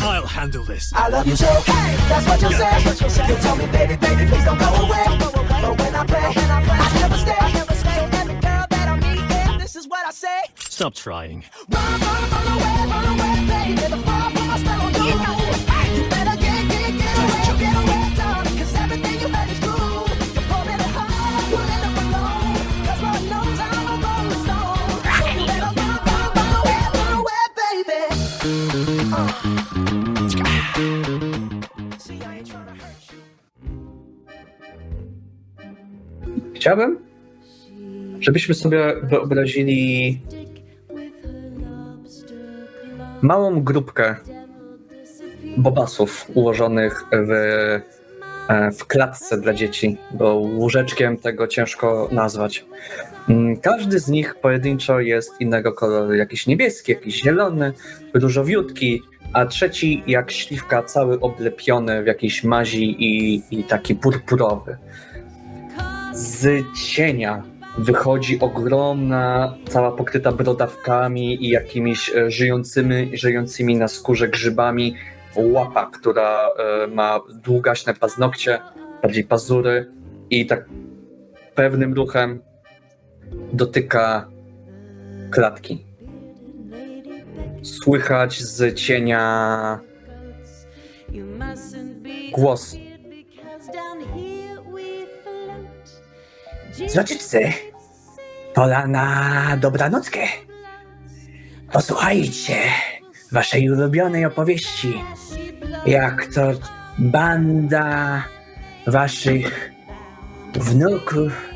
I'll handle this. I love you so, hey, that's what you say. You tell me, baby, baby, please don't go away. But when I pray, I never stay. Every girl that I meet, yeah, this is what I say. Stop trying. Run away, baby. The fire put my spell on you. You better get away, darling, 'cause everything you heard is true. You pull me hard, you end up alone. 'Cause Lord knows I'm a rolling stone. So you better run away, baby. See, I ain't trying to hurt you. Chciałbym, żebyśmy sobie wyobrazili małą grupkę bobasów ułożonych w klatce dla dzieci, bo łóżeczkiem tego ciężko nazwać. Każdy z nich pojedynczo jest innego koloru, jakiś niebieski, jakiś zielony, różowiutki, a trzeci jak śliwka, cały oblepiony w jakiejś mazi i taki purpurowy. Z cienia wychodzi ogromna, cała pokryta brodawkami i jakimiś żyjącymi na skórze grzybami łapa, która ma długaśne paznokcie, bardziej pazury i tak pewnym ruchem dotyka klatki. Słychać z cienia głos. Złoczyńcy, pora na dobranockę. Posłuchajcie waszej ulubionej opowieści, jak to banda waszych wnuków,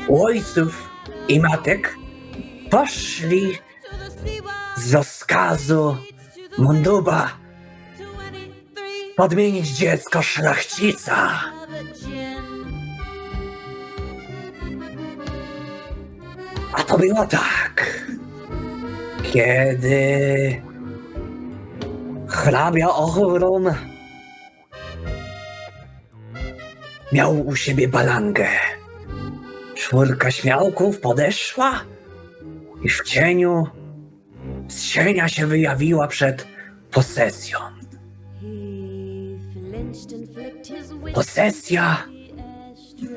ojców i matek poszli z rozkazu Munduba podmienić dziecko szlachcica. A to było tak, kiedy hrabia Ochron miał u siebie balangę. 4 śmiałków podeszła i w cieniu z cienia się wyjawiła przed posesją. Posesja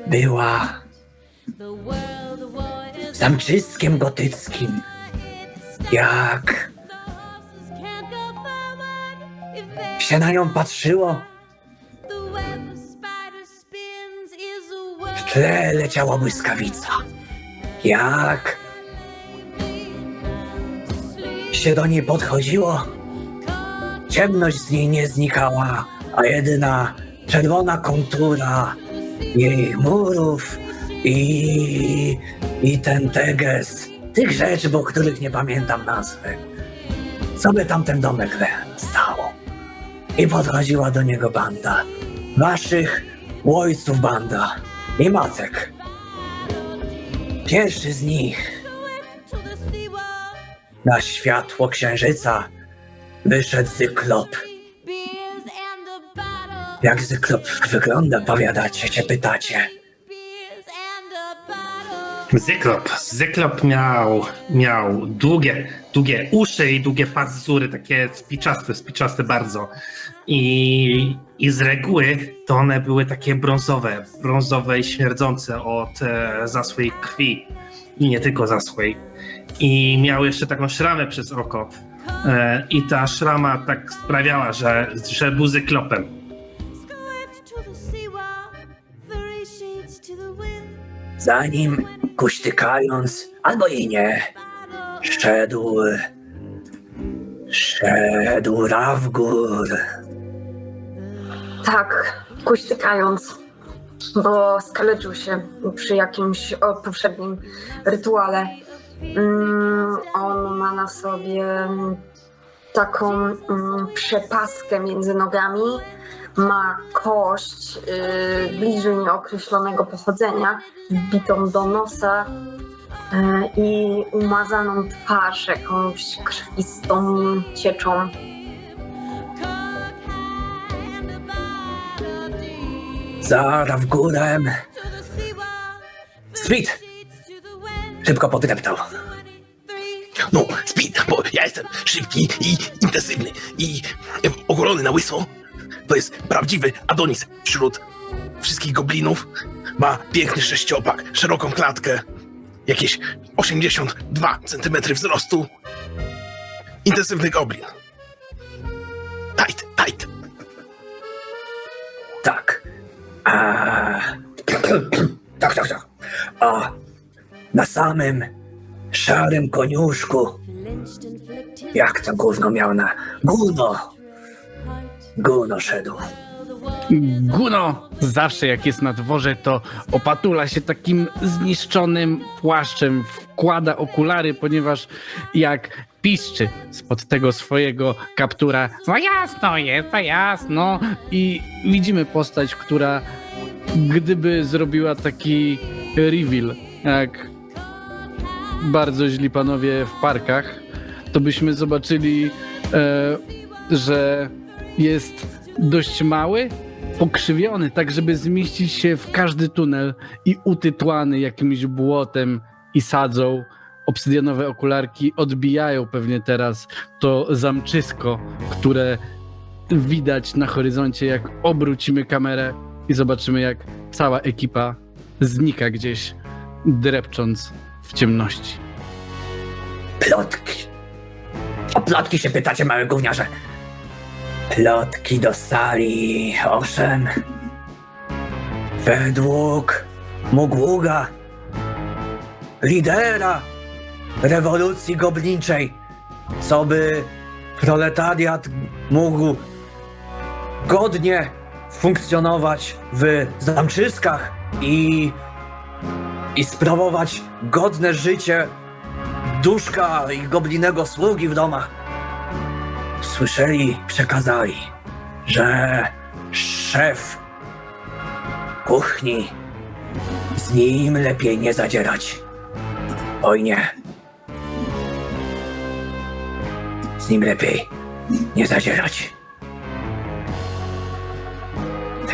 była zamczyskiem gotyckim, jak się na nią patrzyło. W tle leciała błyskawica, jak się do niej podchodziło, ciemność z niej nie znikała, a jedyna czerwona kontura jej murów i ten teges, tych rzeczy, bo których nie pamiętam nazwy. Co by tam ten domek stało? I podchodziła do niego banda. Waszych ojców banda i matek. Pierwszy z nich na światło księżyca wyszedł Zyklop. Jak Zyklop wygląda, powiadacie, się pytacie. Zyklop miał długie uszy i długie pazury, takie spiczaste bardzo. I z reguły to one były takie brązowe i śmierdzące od zasłej krwi. I nie tylko zasłej. I miał jeszcze taką szramę przez oko. I ta szrama tak sprawiała, że był Zyklopem. Zanim kuśtykając, albo i nie, szedł Rawgur. Tak, kuśtykając, bo skaleczył się przy jakimś poprzednim rytuale. On ma na sobie taką przepaskę między nogami, ma kość bliżej nieokreślonego pochodzenia, wbitą do nosa i umazaną twarz jakąś krwistą cieczą. Za Rawgurem Street szybko podreptał. No, speed, bo ja jestem szybki i intensywny i ogolony na łyso. To jest prawdziwy Adonis wśród wszystkich goblinów. Ma piękny sześciopak, szeroką klatkę, jakieś 82 cm wzrostu. Intensywny goblin. Tight, tight. Tak. Tak. A na samym szarym koniuszku, jak to gówno miał na... Guno szedł. Guno zawsze jak jest na dworze, to opatula się takim zniszczonym płaszczem, wkłada okulary, ponieważ jak piszczy spod tego swojego kaptura, za jasno jest, za jasno, i widzimy postać, która gdyby zrobiła taki reveal, jak bardzo źli panowie w parkach, to byśmy zobaczyli, że jest dość mały, pokrzywiony, tak żeby zmieścić się w każdy tunel i utytłany jakimś błotem i sadzą. Obsydianowe okularki odbijają pewnie teraz to zamczysko, które widać na horyzoncie, jak obrócimy kamerę i zobaczymy, jak cała ekipa znika gdzieś, drepcząc w ciemności. Plotki. O plotki się pytacie, małe gówniarze. Plotki dostali, owszem. Według Mugługa, lidera rewolucji goblińczej, co by proletariat mógł godnie funkcjonować w zamczyskach i sprawować godne życie duszka i goblinego sługi w domach. Słyszeli, przekazali, że szef kuchni, z nim lepiej nie zadzierać. Oj nie. Z nim lepiej nie zadzierać.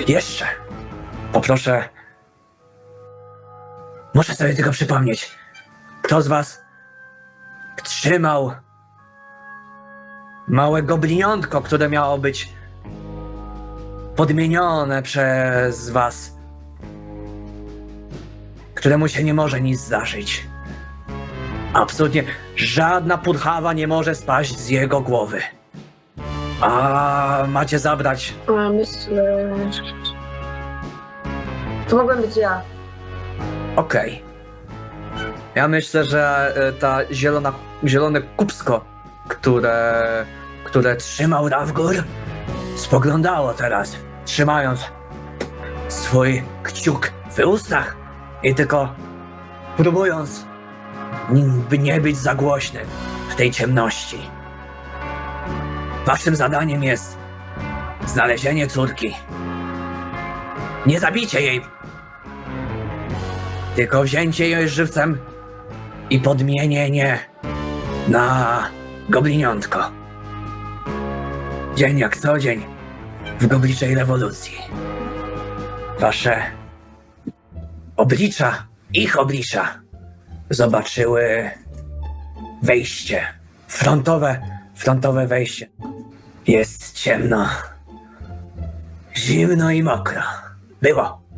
Jeszcze poproszę, muszę sobie tylko przypomnieć, kto z was trzymał małe gobliniątko, które miało być podmienione przez was, któremu się nie może nic zdarzyć. Absolutnie żadna purchawa nie może spaść z jego głowy. A macie zabrać. Myślę... To mogłem być ja. Okej. Ja myślę, że ta zielone kupsko, które trzymał Ravgur, spoglądało teraz, trzymając swój kciuk w ustach i tylko próbując by nie być za głośnym w tej ciemności. Waszym zadaniem jest znalezienie córki. Nie zabicie jej, tylko wzięcie jej żywcem i podmienienie na gobliniątko. Dzień jak co dzień w gobliczej rewolucji. Wasze oblicza, ich oblicza zobaczyły wejście. Frontowe wejście. Jest ciemno, zimno i mokro.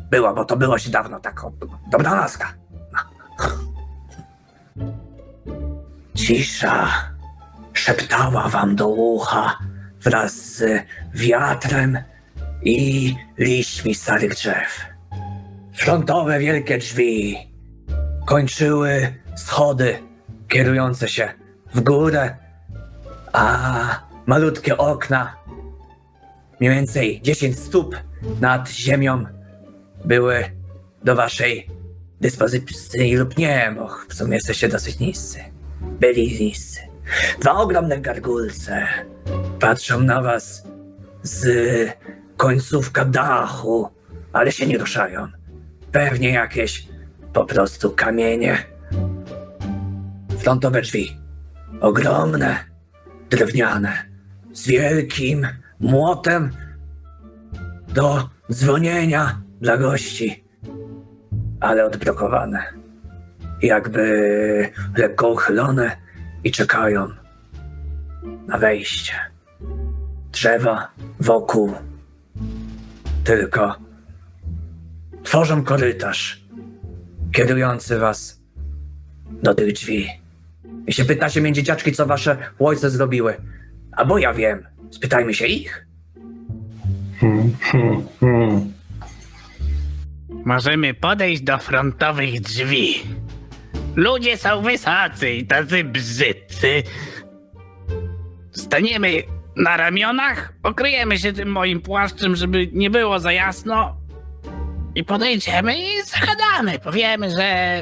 Było, bo to było się dawno taką dobra laska. Cisza szeptała wam do ucha wraz z wiatrem i liśćmi starych drzew. Frontowe wielkie drzwi kończyły schody kierujące się w górę, a malutkie okna, mniej więcej 10 stóp nad ziemią, były do waszej dyspozycji lub nie, bo w sumie jesteście dosyć niscy. Byli niscy. Dwa ogromne gargulce patrzą na was z końcówka dachu, ale się nie ruszają. Pewnie jakieś po prostu kamienie. Frontowe drzwi. Ogromne, drewniane, z wielkim młotem do dzwonienia dla gości, ale odblokowane. Jakby lekko uchylone i czekają na wejście. Drzewa wokół tylko tworzą korytarz kierujący was do tych drzwi. I się pytacie mnie, dzieciaczki, co wasze ojce zrobiły. A bo ja wiem, spytajmy się ich. Możemy podejść do frontowych drzwi. Ludzie są wysocy i tacy brzydcy. Staniemy na ramionach, okryjemy się tym moim płaszczem, żeby nie było za jasno i podejdziemy i zagadamy. Powiemy, że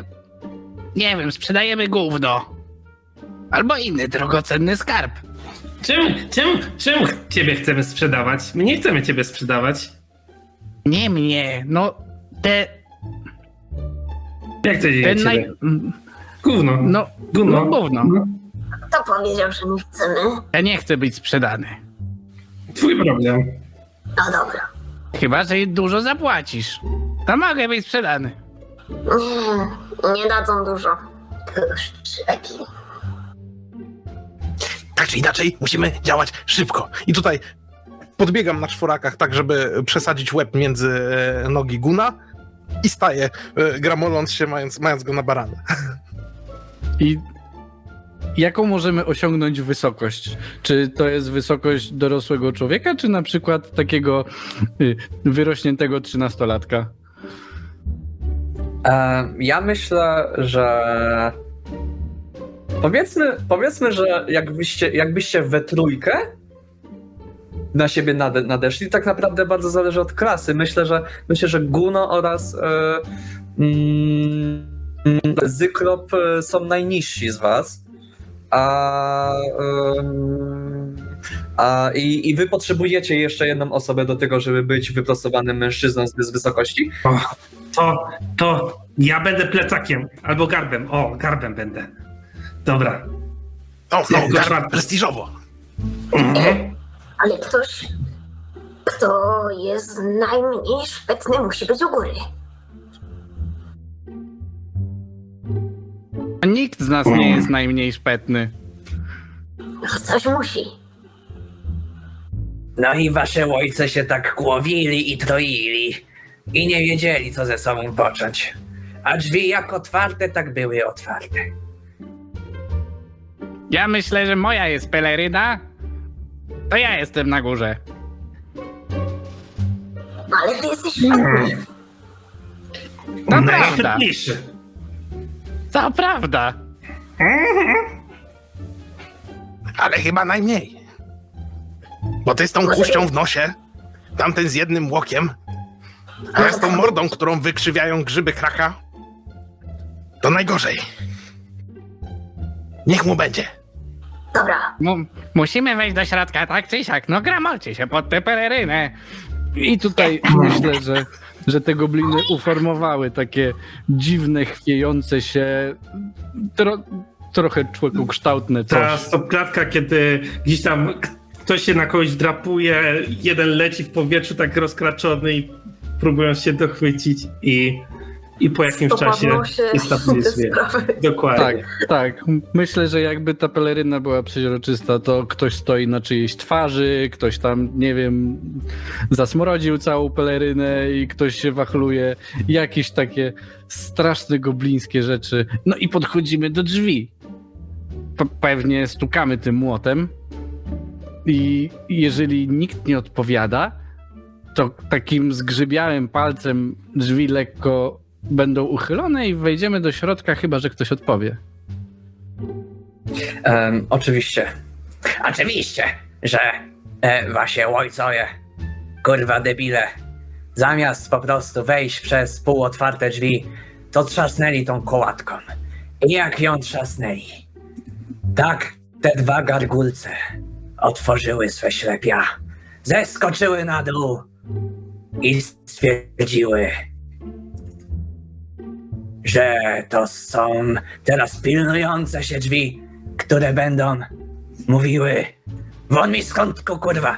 nie wiem, sprzedajemy gówno. Albo inny drogocenny skarb. Czemu ciebie chcemy sprzedawać? My nie chcemy ciebie sprzedawać. Nie mnie, no te... Jak to dzieje ten ciebie? Gówno. No, Gówno. no gówno. Kto powiedział, że nie chcemy? Ja nie chcę być sprzedany. Twój problem. No dobra. Chyba, że dużo zapłacisz. To mogę być sprzedany. Nie dadzą dużo. To już trzeci. Tak czy inaczej, musimy działać szybko. I tutaj podbiegam na czworakach, tak żeby przesadzić łeb między nogi Guna i staję, gramoląc się, mając go na barana. I jaką możemy osiągnąć wysokość? Czy to jest wysokość dorosłego człowieka, czy na przykład takiego wyrośniętego 13-latka? Ja myślę, że powiedzmy, że jakbyście we trójkę na siebie nadeszli, tak naprawdę bardzo zależy od klasy. Myślę, że Guno oraz Zyklop są najniżsi z was. I wy potrzebujecie jeszcze jedną osobę do tego, żeby być wyprostowanym mężczyzną z wysokości. To ja będę plecakiem albo garbem. O, garbem będę. Dobra. O, no, Tylko czwarty. prestiżowo. Ale ktoś, kto jest najmniej szpetny, musi być u góry. Nikt z nas nie jest najmniej szpetny. No coś musi. No i wasze ojce się tak kłowili i troili i nie wiedzieli, co ze sobą począć. A drzwi jak otwarte, tak były otwarte. Ja myślę, że moja jest peleryna, to ja jestem na górze. Ale ty jesteś szpetny. To prawda, Najszybciejszy. to prawda. Ale chyba najmniej. Bo ty z tą kuścią w nosie, tamten z jednym łokiem, a ja z tą mordą, którą wykrzywiają grzyby kraka, to najgorzej. Niech mu będzie. Dobra. Musimy wejść do środka tak czy siak. No gramolcie się pod tę pelerynę. I tutaj myślę, że te gobliny uformowały takie dziwne, chwiejące się, trochę człowiekokształtne Ta coś. stopklatka, kiedy gdzieś tam ktoś się na kogoś drapuje, jeden leci w powietrzu tak rozkraczony i próbują się dochwycić i po jakimś czasie stabilizuje. Dokładnie. Tak. Myślę, że jakby ta peleryna była przeźroczysta, to ktoś stoi na czyjejś twarzy, ktoś tam, nie wiem, zasmrodził całą pelerynę i ktoś się wachluje. Jakieś takie straszne goblińskie rzeczy. No i podchodzimy do drzwi. Pewnie stukamy tym młotem i jeżeli nikt nie odpowiada, to takim zgrzybiałym palcem drzwi lekko będą uchylone i wejdziemy do środka, chyba że ktoś odpowie. Oczywiście, że wasze ojcowie, kurwa debile, zamiast po prostu wejść przez półotwarte drzwi, to trzasnęli tą kołatką. I jak ją trzasnęli, tak te dwa gargulce otworzyły swe ślepia, zeskoczyły na dół i stwierdziły, że to są teraz pilnujące się drzwi, które będą mówiły: won mi skąd, kurwa!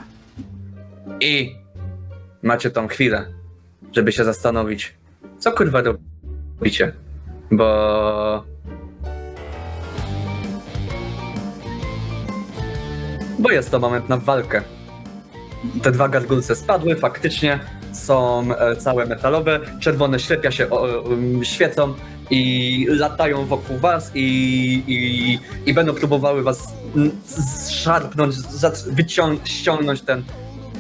I macie tą chwilę, żeby się zastanowić, co kurwa robicie, bo bo jest to moment na walkę. Te dwa gargulce spadły, faktycznie są całe metalowe, czerwone ślepia się świecą i latają wokół was i będą próbowały was zszarpnąć,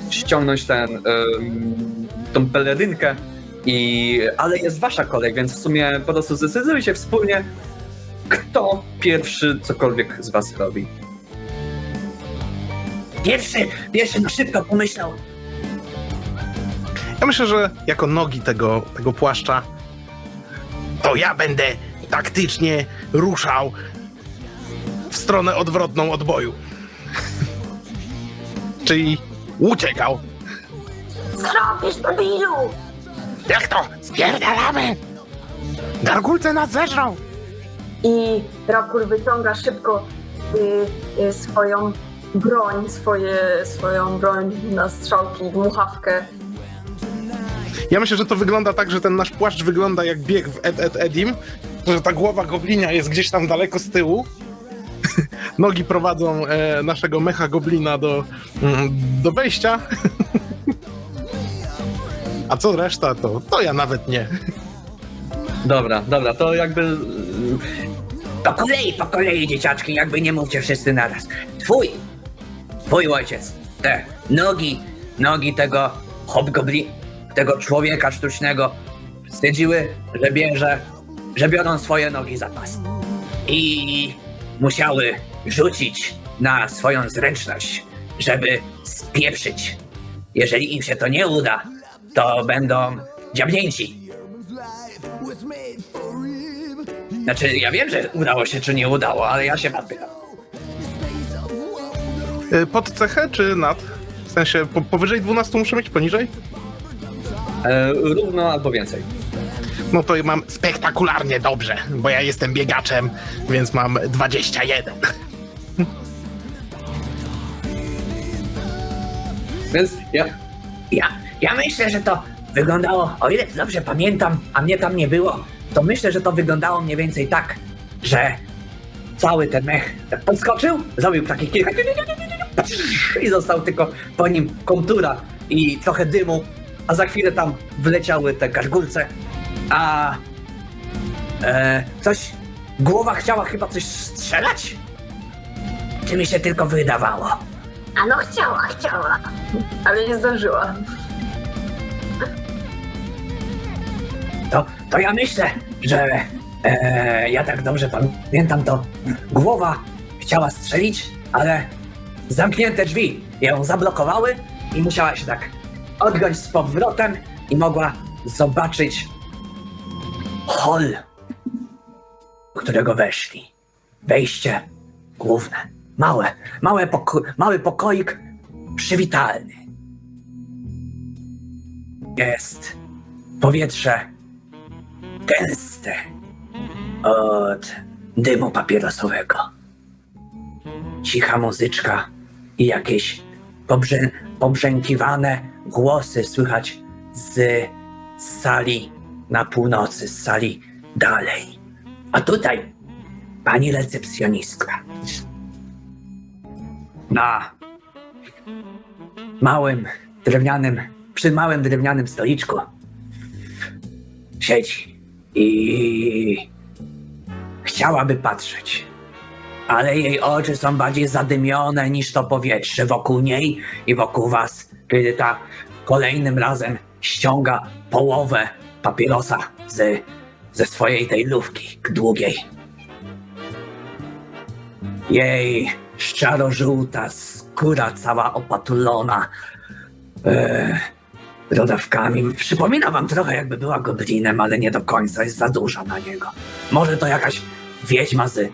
ściągnąć tą pelerynkę, ale jest wasza kolej, więc w sumie po prostu zdecydujcie wspólnie, kto pierwszy cokolwiek z was robi. Pierwszy na szybko pomyślał. Ja myślę, że jako nogi tego płaszcza, to ja będę taktycznie ruszał w stronę odwrotną od boju. Czyli uciekał. Zrobisz, debilu! Jak to? Spierdalamy! Gargulce nas zeżrą! I Rakur wyciąga szybko swoją broń, swoją broń na strzałki, dmuchawkę. Ja myślę, że to wygląda tak, że ten nasz płaszcz wygląda jak bieg w Edim, że ta głowa goblinia jest gdzieś tam daleko z tyłu. Nogi prowadzą naszego mecha goblina do wejścia. A co reszta, to ja nawet nie. Dobra, to jakby... Po kolei, dzieciaczki, jakby nie mówcie wszyscy naraz. Twój ojciec, te nogi tego tego człowieka sztucznego wstydziły, że biorą swoje nogi za pas. I musiały rzucić na swoją zręczność, żeby spieprzyć. Jeżeli im się to nie uda, to będą dziabnięci. Znaczy, ja wiem, że udało się czy nie udało, ale ja się was pytam. Pod cechę czy nad? W sensie powyżej 12 muszę mieć, poniżej? Równo albo więcej. No to mam spektakularnie dobrze, bo ja jestem biegaczem, więc mam 21. Więc Ja myślę, że to wyglądało, o ile dobrze pamiętam, a mnie tam nie było, to myślę, że to wyglądało mniej więcej tak, że cały ten mech tak podskoczył, zrobił takie kilka i został tylko po nim kontura i trochę dymu, a za chwilę tam wleciały te gargulce, a głowa chciała chyba coś strzelać? Czy mi się tylko wydawało? A no chciała. Ale nie zdążyła. To ja myślę, że ja tak dobrze pamiętam, to głowa chciała strzelić, ale zamknięte drzwi ją zablokowały i musiała się tak odgiąć z powrotem i mogła zobaczyć hol, do którego weszli. Wejście główne. Mały pokoik przywitalny. Jest powietrze gęste od dymu papierosowego. Cicha muzyczka i jakieś pobrzękiwane głosy słychać z sali na północy, z sali dalej. A tutaj pani recepcjonistka na przy małym drewnianym stoliczku siedzi i chciałaby patrzeć, ale jej oczy są bardziej zadymione niż to powietrze wokół niej i wokół was, kiedy ta kolejnym razem ściąga połowę papierosa ze swojej tej lufki długiej. Jej szczaro-żółta skóra cała opatulona brodawkami. Przypomina wam trochę, jakby była goblinem, ale nie do końca, jest za duża na niego. Może to jakaś wiedźma z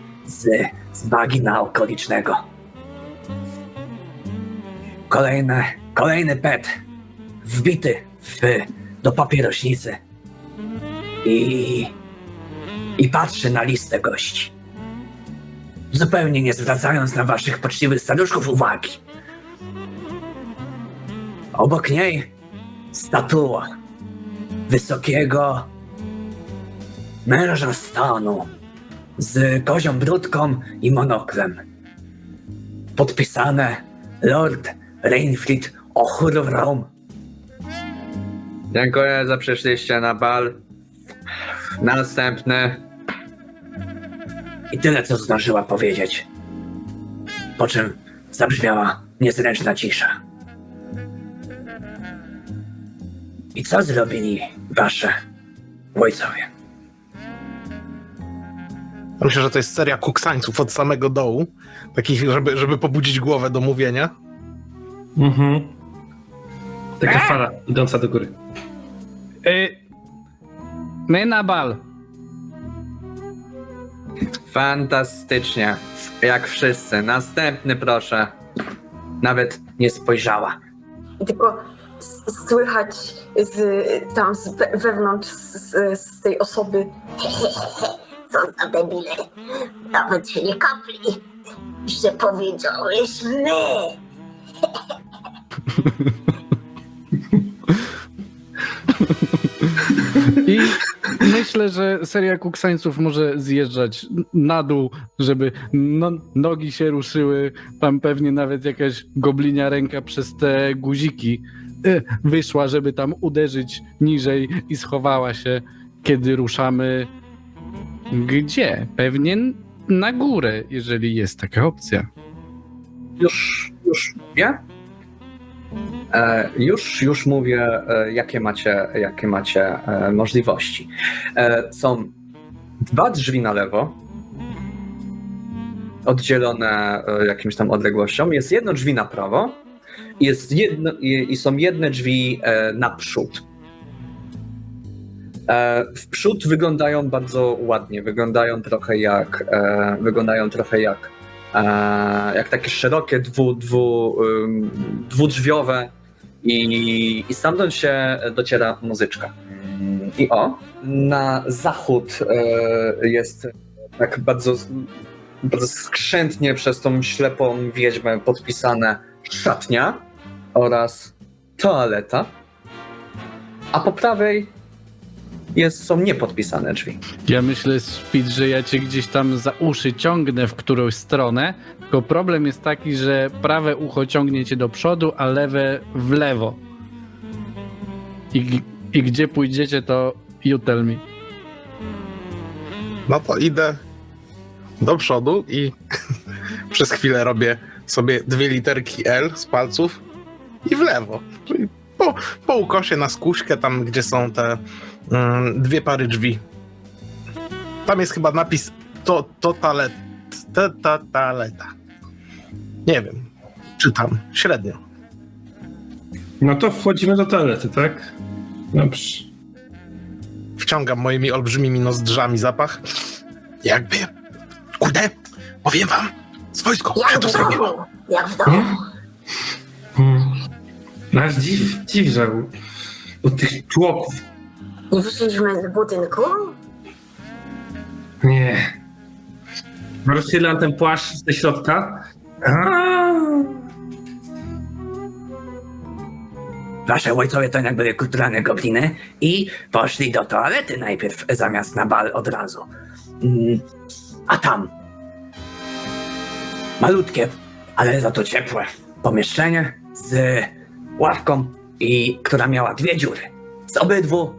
bagina okolicznego. Kolejny pet wbity do papierośnicy i patrzy na listę gości, zupełnie nie zwracając na waszych poczciwych staruszków uwagi. Obok niej statua wysokiego męża stanu z kozią brudką i monoklem. Podpisane Lord Rainfleet Ochurwraum. Dziękuję, że przyszliście na bal. Następny. I tyle, co zdążyła powiedzieć. Po czym zabrzmiała niezręczna cisza. I co zrobili wasze ojcowie? Myślę, że to jest seria kuksańców od samego dołu, takich, żeby pobudzić głowę do mówienia. Mhm. Taka fala idąca do góry. My na bal. Fantastycznie. Jak wszyscy. Następny, proszę. Nawet nie spojrzała. I tylko słychać wewnątrz z tej osoby. Co za debile. Nawet się nie kapli, że powiedziałeś my. I myślę, że seria kuksańców może zjeżdżać na dół, żeby nogi się ruszyły. Tam pewnie nawet jakaś goblinia ręka przez te guziki wyszła, żeby tam uderzyć niżej i schowała się, kiedy ruszamy. Gdzie? Pewnie na górę, jeżeli jest taka opcja. Już mówię? Już mówię, jakie macie możliwości. Są 2 drzwi na lewo, oddzielone jakimś tam odległością. Jest jedno drzwi na prawo i są jedne drzwi naprzód. W przód wyglądają bardzo ładnie, wyglądają trochę jak takie szerokie dwudrzwiowe i stamtąd się dociera muzyczka. I na zachód jest tak bardzo skrzętnie przez tą ślepą wiedźmę podpisane szatnia oraz toaleta, a po prawej są niepodpisane drzwi. Ja myślę, Speed, że ja cię gdzieś tam za uszy ciągnę w którąś stronę, tylko problem jest taki, że prawe ucho ciągnie cię do przodu, a lewe w lewo. I gdzie pójdziecie, to you tell me. No to idę do przodu i przez chwilę robię sobie 2 literki L z palców i w lewo. Czyli po ukosie na skórzkę, tam gdzie są te 2 pary drzwi. Tam jest chyba napis totaleta. Nie wiem, czytam średnio. No to wchodzimy do toalety, tak? Dobrze. Wciągam moimi olbrzymimi nozdrzami zapach. Jakby, kurde, powiem wam, swojsko, Jak że to w zrobiło. domu. Jak w domu. Nasz dziw żał od tych tłoków. Nie wyszliśmy z budynku? Nie. Rozcielam ten płaszcz ze środka. Wasze ojcowie to jednak były kulturalne gobliny i poszli do toalety najpierw, zamiast na bal od razu. A tam malutkie, ale za to ciepłe pomieszczenie z ławką, która miała 2 dziury. Z obydwu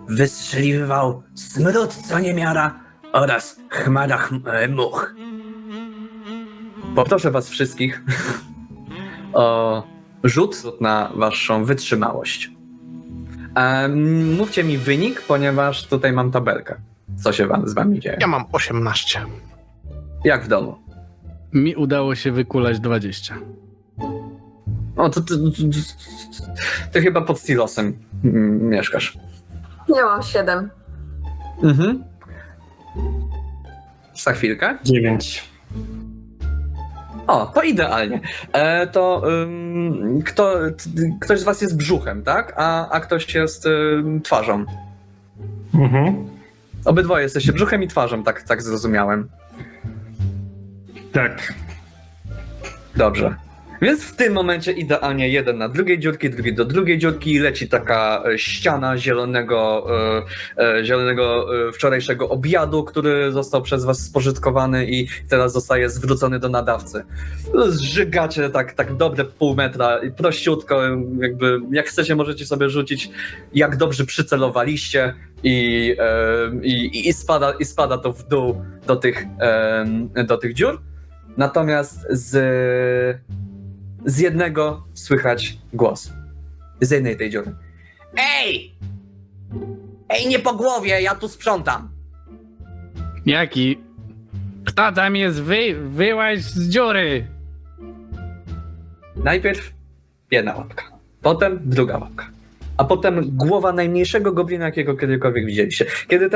wystrzeliwał smród co niemiara oraz chmara much. Poproszę was wszystkich o rzut na waszą wytrzymałość. Mówcie mi wynik, ponieważ tutaj mam tabelkę. Co się z wami dzieje? Ja mam 18. Jak w domu? Mi udało się wykulać 20. O, ty chyba pod silosem mieszkasz. Ja mam 7. Mhm. Za chwilkę. 9. O, to idealnie. Ktoś z was jest brzuchem, tak? A ktoś jest twarzą. Mhm. Obydwoje jesteście brzuchem i twarzą, tak zrozumiałem. Tak. Dobrze. Więc w tym momencie idealnie jeden na drugiej dziurki, drugi do drugiej dziurki, leci taka ściana zielonego wczorajszego obiadu, który został przez was spożytkowany i teraz zostaje zwrócony do nadawcy. Zżygacie tak dobre pół metra i prościutko, jakby jak chcecie możecie sobie rzucić, jak dobrze przycelowaliście i spada to w dół do tych dziur. Natomiast z jednego słychać głos. Z jednej tej dziury. Ej! Ej, nie po głowie, ja tu sprzątam. Jaki? Kto tam jest? Wyłaź z dziury! Najpierw jedna łapka, potem druga łapka, a potem głowa najmniejszego goblina, jakiego kiedykolwiek widzieliście. Kiedy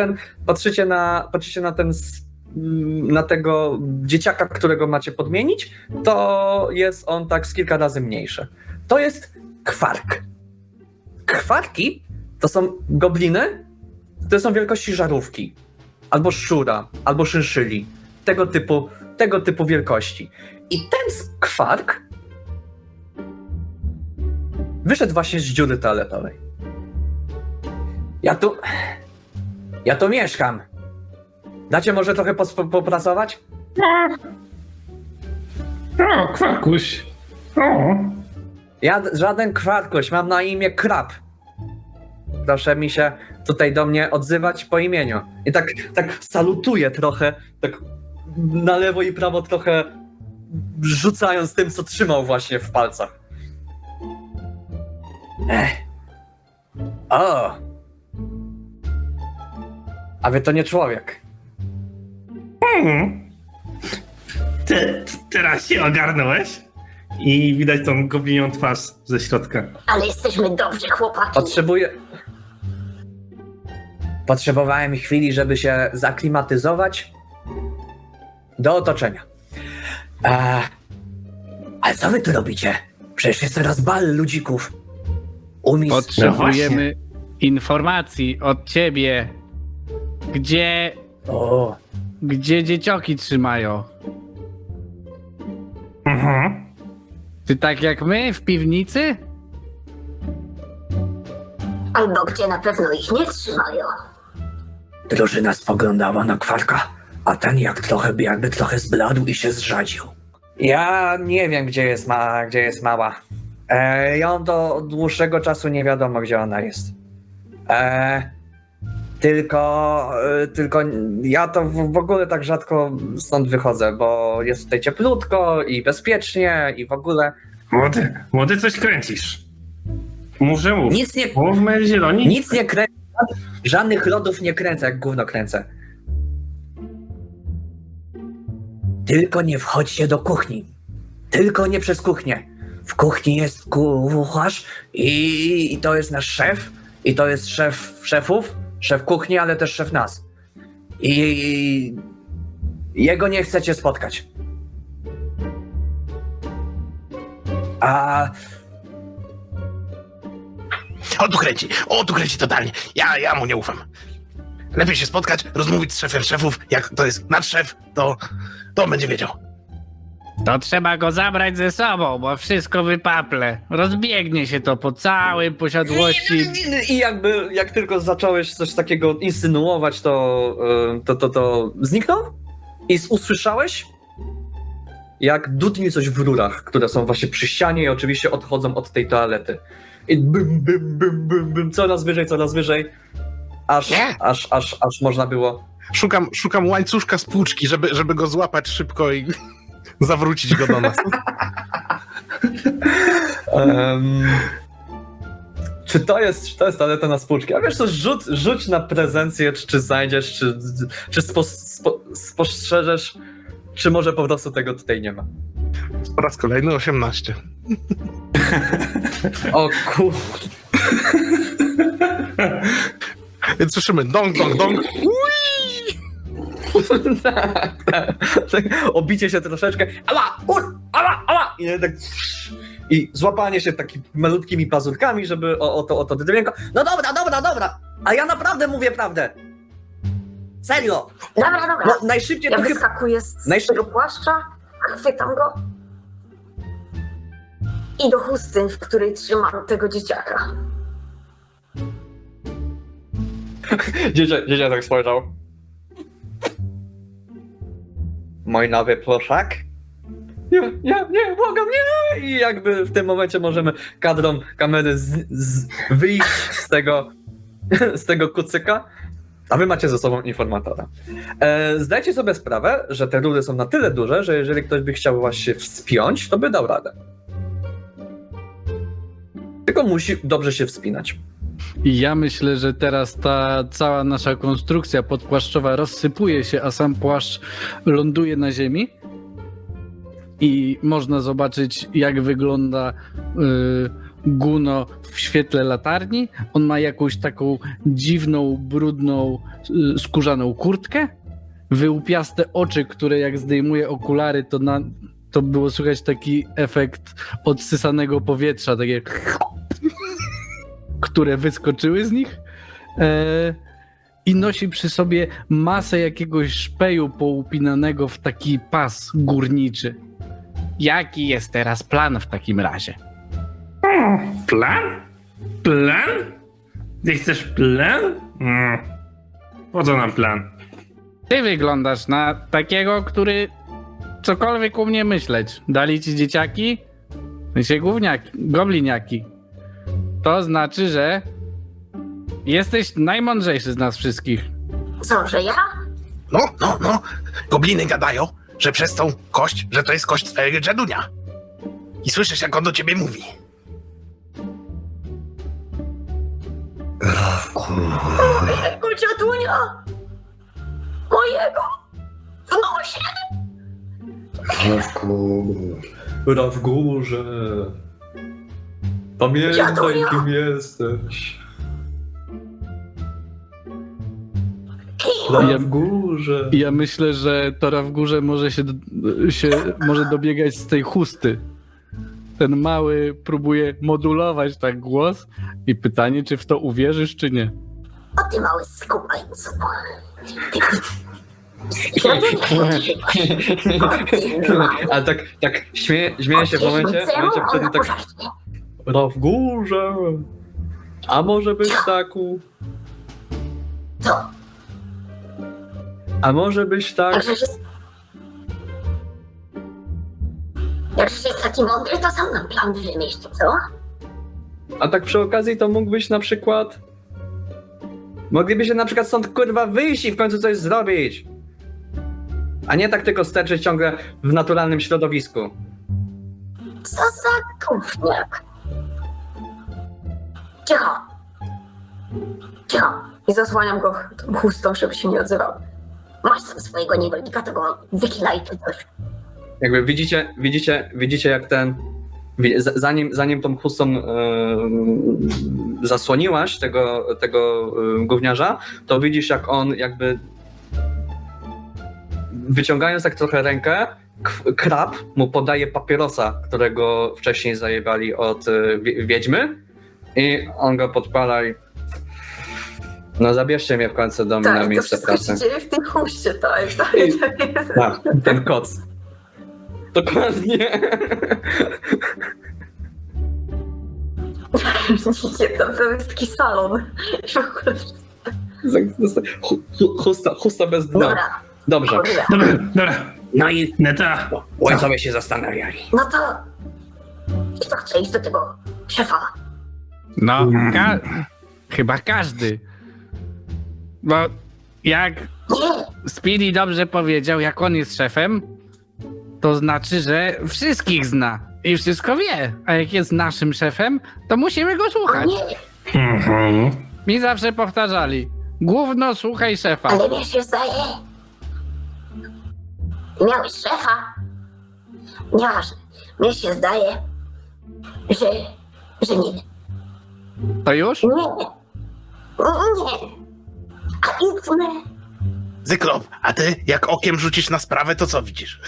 patrzycie na tego dzieciaka, którego macie podmienić, to jest on tak z kilka razy mniejszy. To jest kwark. Kwarki to są gobliny, które są wielkości żarówki, albo szczura, albo szynszyli. Tego typu wielkości. I ten kwark wyszedł właśnie z dziury toaletowej. Ja tu mieszkam. Dacie może trochę popracować? O, kwarkuś. O. Ja żaden kwarkuś, mam na imię Krab. Proszę mi się tutaj do mnie odzywać po imieniu. I tak salutuję trochę, tak na lewo i prawo trochę rzucając tym, co trzymał właśnie w palcach. O! A wy to nie człowiek. Teraz się ogarnąłeś? I widać tą goblinią twarz ze środka. Ale jesteśmy dobrzy, chłopaki. Potrzebowałem chwili, żeby się zaklimatyzować do otoczenia. Ale co wy tu robicie? Przecież jest teraz bal ludzików. Potrzebujemy informacji od ciebie. Gdzie dziecioki trzymają? Mhm. Ty tak jak my w piwnicy? Albo gdzie na pewno ich nie trzymają. Drużyna spoglądała na kwarka, a ten jakby trochę zbladł i się zrzadził. Ja nie wiem, gdzie jest mała. Ją do dłuższego czasu nie wiadomo, gdzie ona jest. Tylko ja to w ogóle tak rzadko stąd wychodzę, bo jest tutaj cieplutko i bezpiecznie i w ogóle. Młody, coś kręcisz. Mów, że mów. Nic nie, Mówmy zieloni. nic nie kręcę, żadnych lodów nie kręcę, jak gówno kręcę. Tylko nie wchodźcie do kuchni. Tylko nie przez kuchnię. W kuchni jest kucharz i to jest nasz szef. I to jest szef szefów, szef kuchni, ale też szef nas. I jego nie chcecie spotkać. O, tu kręci totalnie. Ja mu nie ufam. Lepiej się spotkać, rozmówić z szefem szefów. Jak to jest nadszef, to on będzie wiedział. To trzeba go zabrać ze sobą, bo wszystko wypaple. Rozbiegnie się to po całej posiadłości. I jak tylko zacząłeś coś takiego insynuować, to zniknął i usłyszałeś, jak dudni coś w rurach, które są właśnie przy ścianie i oczywiście odchodzą od tej toalety. I bym, bym, bym, bym, bym, coraz wyżej, aż można było. Szukam łańcuszka z płuczki, żeby go złapać szybko i zawrócić go do nas. Czy to jest toaleta na spłuczki? A wiesz co, rzuć na prezencję, czy znajdziesz, czy spostrzeżesz, czy może po prostu tego tutaj nie ma. Po raz kolejny 18. O kur... Więc słyszymy dong, dong, dong. Tak, obicie się troszeczkę. Ała! I złapanie się takimi malutkimi pazurkami, żeby o to drewienko. No dobra. A ja naprawdę mówię prawdę. Serio. Dobra. No, najszybciej Ja to chyba... wyskakuję z tego płaszcza, chwytam go I do chusty, w której trzymam tego dzieciaka. Dzieciak tak spojrzał. Mój nowy pluszak? Nie, błagam, nie! I jakby w tym momencie możemy kadrą kamery wyjść z tego kucyka, a wy macie ze sobą informatora. Zdajcie sobie sprawę, że te rury są na tyle duże, że jeżeli ktoś by chciał właśnie wspiąć, to by dał radę. Tylko musi dobrze się wspinać. I ja myślę, że teraz ta cała nasza konstrukcja podpłaszczowa rozsypuje się, a sam płaszcz ląduje na ziemi. I można zobaczyć, jak wygląda Guno w świetle latarni. On ma jakąś taką dziwną, brudną, skórzaną kurtkę, wyłupiaste oczy, które jak zdejmuje okulary, to było słychać taki efekt odsysanego powietrza, takie które wyskoczyły z nich. I nosi przy sobie masę jakiegoś szpeju poupinanego w taki pas górniczy. Jaki jest teraz plan w takim razie? Plan? Plan? Ty chcesz plan? Po co nam plan? Ty wyglądasz na takiego, który cokolwiek umie myśleć. Dali ci dzieciaki? W sensie gówniaki, gobliniaki. To znaczy, że jesteś najmądrzejszy z nas wszystkich. Co, że ja? No. Gobliny gadają, że przez tą kość, że to jest kość twojego dziadunia. I słyszysz, jak on do ciebie mówi. Mojego dziadunia? Mojego? W nosie? Ra w górze. Pamiętaj, Dziadunia. kim jesteś. Ra w górze. Ja myślę, że Tora w górze może może dobiegać z tej chusty. Ten mały próbuje modulować tak głos i pytanie, czy w to uwierzysz, czy nie. O ty mały skubańcu. Dziadunia, Ale tak śmieję się w momencie, wtedy tak ra w górze. A może być taku? Co? A może być tak? Jakżeś jest taki mądry, to sam nam plan wymyślił, co? A tak przy okazji to mógłbyś na przykład... Moglibyście na przykład stąd kurwa wyjść i w końcu coś zrobić. A nie tak tylko sterczyć ciągle w naturalnym środowisku. Co za gówniak? Cicho. Cicho. I zasłaniam go tą chustą, żeby się nie odzywał. Masz tam swojego niewolnika, to go wykilaj czy coś. Jakby widzicie jak ten... Zanim tą chustą zasłoniłaś tego gówniarza, to widzisz jak on jakby wyciągając tak trochę rękę, krab mu podaje papierosa, którego wcześniej zajebali od wiedźmy i on go podpala i no zabierzcie mnie w końcu do mnie na Tak, to miejsce wszystko pracy. się dzieje w tej huście, tak. Tak, ten koc. Dokładnie. Widzicie, to jest taki salon. I w ogóle Chusta bez dna. Dobra. Dobrze. Dobra. No i Neta. ojcowie się zastanawiali. No to... I to chcę iść do tego szefa. No, chyba każdy. Bo jak Nie, Speedy dobrze powiedział, jak on jest szefem, to znaczy, że wszystkich zna i wszystko wie. A jak jest naszym szefem, to musimy go słuchać. nie. Mi zawsze powtarzali, gówno słuchaj szefa. Ale mnie się zdaje... Miałeś szefa? Nieważne. Mnie się zdaje, że nie. To już? Nie. Nie. A idźmy. Zyklop, a ty jak okiem rzucisz na sprawę, to co widzisz?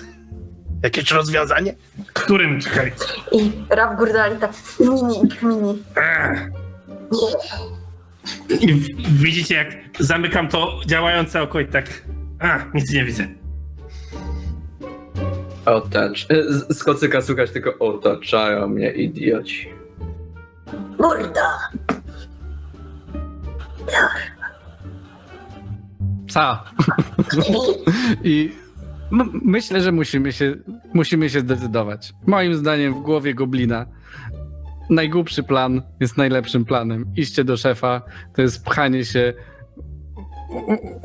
Jakieś rozwiązanie? Którym? Czekaj. I Raf Gurdali tak mini. Nie. I widzicie, jak zamykam to działające oko i tak... nic nie widzę. Z kocyka słychać tylko otaczają mnie idioci. Morda. Co? I no, myślę, że musimy się zdecydować. Moim zdaniem w głowie goblina najgłupszy plan jest najlepszym planem. Iście do szefa to jest pchanie się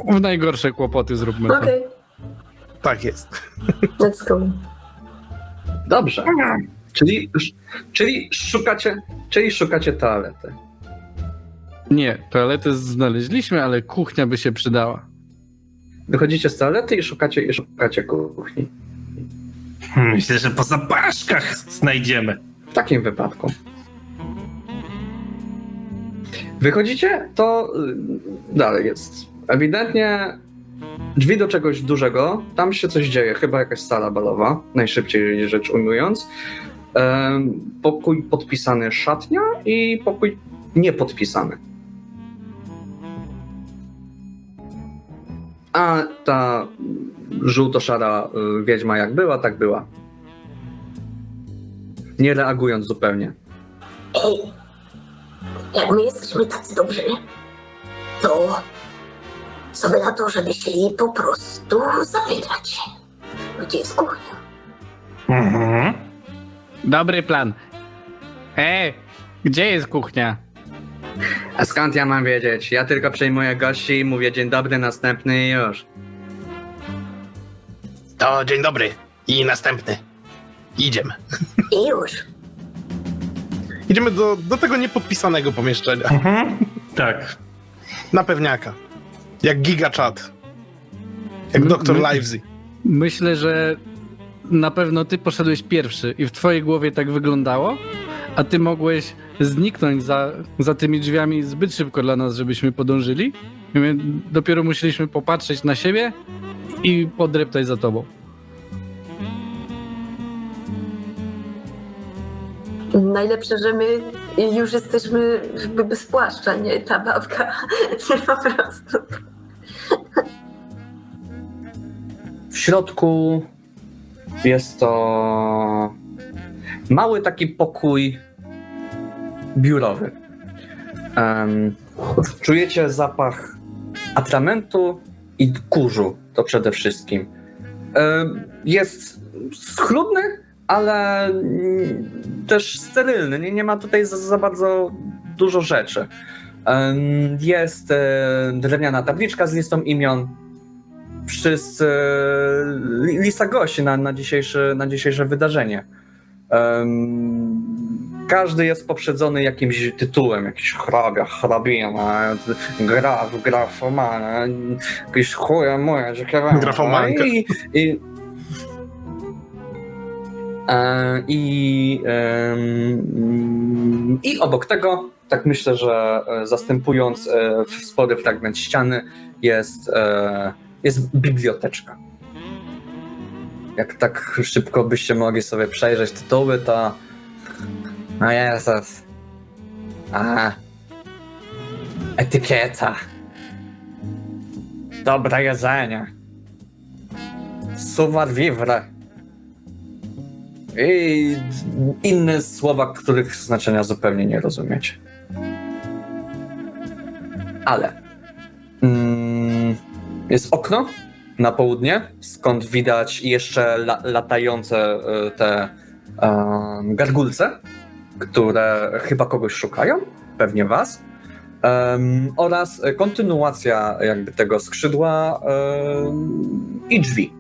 w najgorsze kłopoty, zróbmy to. Okej, Tak jest. let's go. Dobrze. Czyli szukacie toalety. Nie, toaletę znaleźliśmy, ale kuchnia by się przydała. Wychodzicie z toalety i szukacie kuchni. Myślę, że po zapaszkach znajdziemy. W takim wypadku. Wychodzicie, to dalej jest. Ewidentnie drzwi do czegoś dużego, tam się coś dzieje, chyba jakaś sala balowa, najszybciej rzecz ujmując. Pokój podpisany szatnia i pokój niepodpisany. A ta żółto-szara wiedźma jak była, tak była. Nie reagując zupełnie. Ej, jak my jesteśmy tacy dobrzy, to co by na to, żeby się jej po prostu zapytać, gdzie jest kuchnia? Mhm. Dobry plan. Gdzie jest kuchnia? A skąd ja mam wiedzieć? Ja tylko przyjmuję gości i mówię dzień dobry, następny i już. To dzień dobry i następny. Idziemy. I już. Idziemy do tego niepodpisanego pomieszczenia. Tak. Na pewniaka. Jak GigaChat. Jak Dr. Livesey. Myślę, że na pewno ty poszedłeś pierwszy i w twojej głowie tak wyglądało, a ty mogłeś zniknąć za tymi drzwiami zbyt szybko dla nas, żebyśmy podążyli. I my dopiero musieliśmy popatrzeć na siebie i podreptać za tobą. Najlepsze, że my już jesteśmy jakby bez płaszcza, nie ta babka. Nie po prostu. W środku jest to mały taki pokój biurowy. Czujecie zapach atramentu i kurzu, to przede wszystkim. Jest schludny, ale też sterylny. Nie ma tutaj za bardzo dużo rzeczy. Jest drewniana tabliczka z listą imion. Wszyscy lista gości na dzisiejsze wydarzenie. Każdy jest poprzedzony jakimś tytułem, jakiś hrabina, grafomana, jakiś chuja moja, Grafomanka. I obok tego, tak myślę, że zastępując spory fragment ściany, jest biblioteczka. Jak tak szybko byście mogli sobie przejrzeć tytuły, to... No Jezus. Etykieta. Dobre jedzenie. Savoir vivre. I inne słowa, których znaczenia zupełnie nie rozumiecie. Ale jest okno na południe, skąd widać jeszcze latające te gargulce, które chyba kogoś szukają, pewnie was, oraz kontynuacja jakby tego skrzydła i drzwi,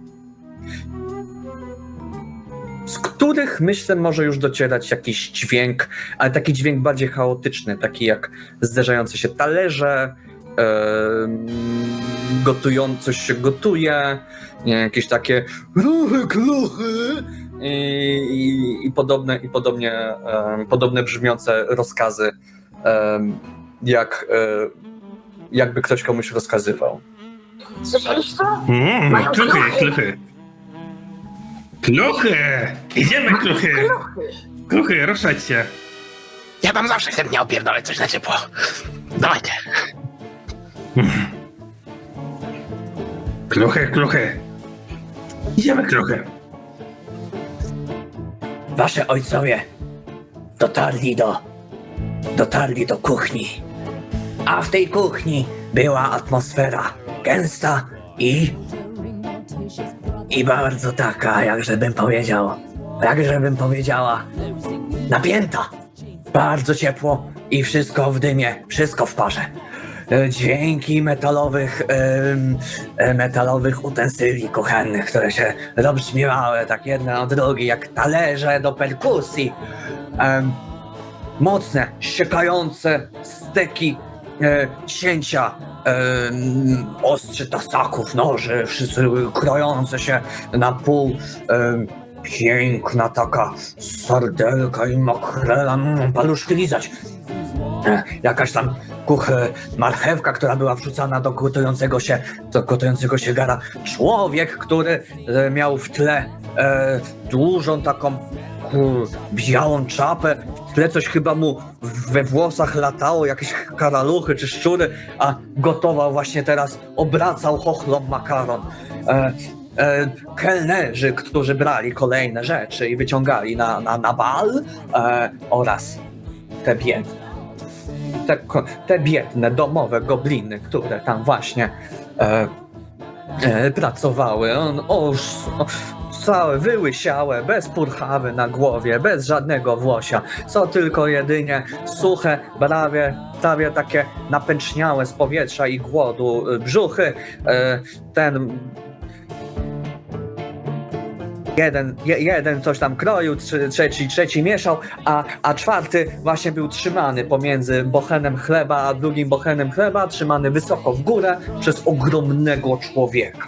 z których myślę może już docierać jakiś dźwięk, ale taki dźwięk bardziej chaotyczny, taki jak zderzające się talerze, coś się gotuje, nie, jakieś takie ruchy, kluchy i podobne brzmiące rozkazy, jakby ktoś komuś rozkazywał. Słyszeliście? Mają Kluchy, kluchy. kluchy. Kluchy! Idziemy, kluchy! Kluchy. Kluchy, ruszać się. Ja tam zawsze chętnie opierdolę coś na ciepło. Dawajcie. Kluchy, kluchy. Idziemy, kluchy. wasze ojcowie dotarli do kuchni. A w tej kuchni była atmosfera gęsta i bardzo taka, jakżebym powiedziała, napięta. Bardzo ciepło i wszystko w dymie, wszystko w parze. Dźwięki metalowych utensyli kuchennych, które się rozbrzmiewały tak jedne od drugiej, jak talerze do perkusji. Mocne, ściekające steki, cięcia, ostrzy tasaków, noży, wszyscy krojące się na pół. Piękna taka sardelka i makrela, paluszki lizać. Jakaś tam marchewka, która była wrzucana do gotującego się gara. Człowiek, który miał w tle dużą taką białą czapę, w tle coś chyba mu we włosach latało, jakieś karaluchy czy szczury, a gotował właśnie teraz, obracał chochlom makaron. Kelnerzy, którzy brali kolejne rzeczy i wyciągali na bal, oraz te biedne domowe gobliny, które tam właśnie pracowały. Całe wyłysiałe, bez purchawy na głowie, bez żadnego włosia, co tylko jedynie suche, prawie takie napęczniałe z powietrza i głodu brzuchy. Jeden coś tam kroił, trzeci mieszał, a czwarty właśnie był trzymany pomiędzy bochenem chleba a drugim bochenem chleba, trzymany wysoko w górę przez ogromnego człowieka.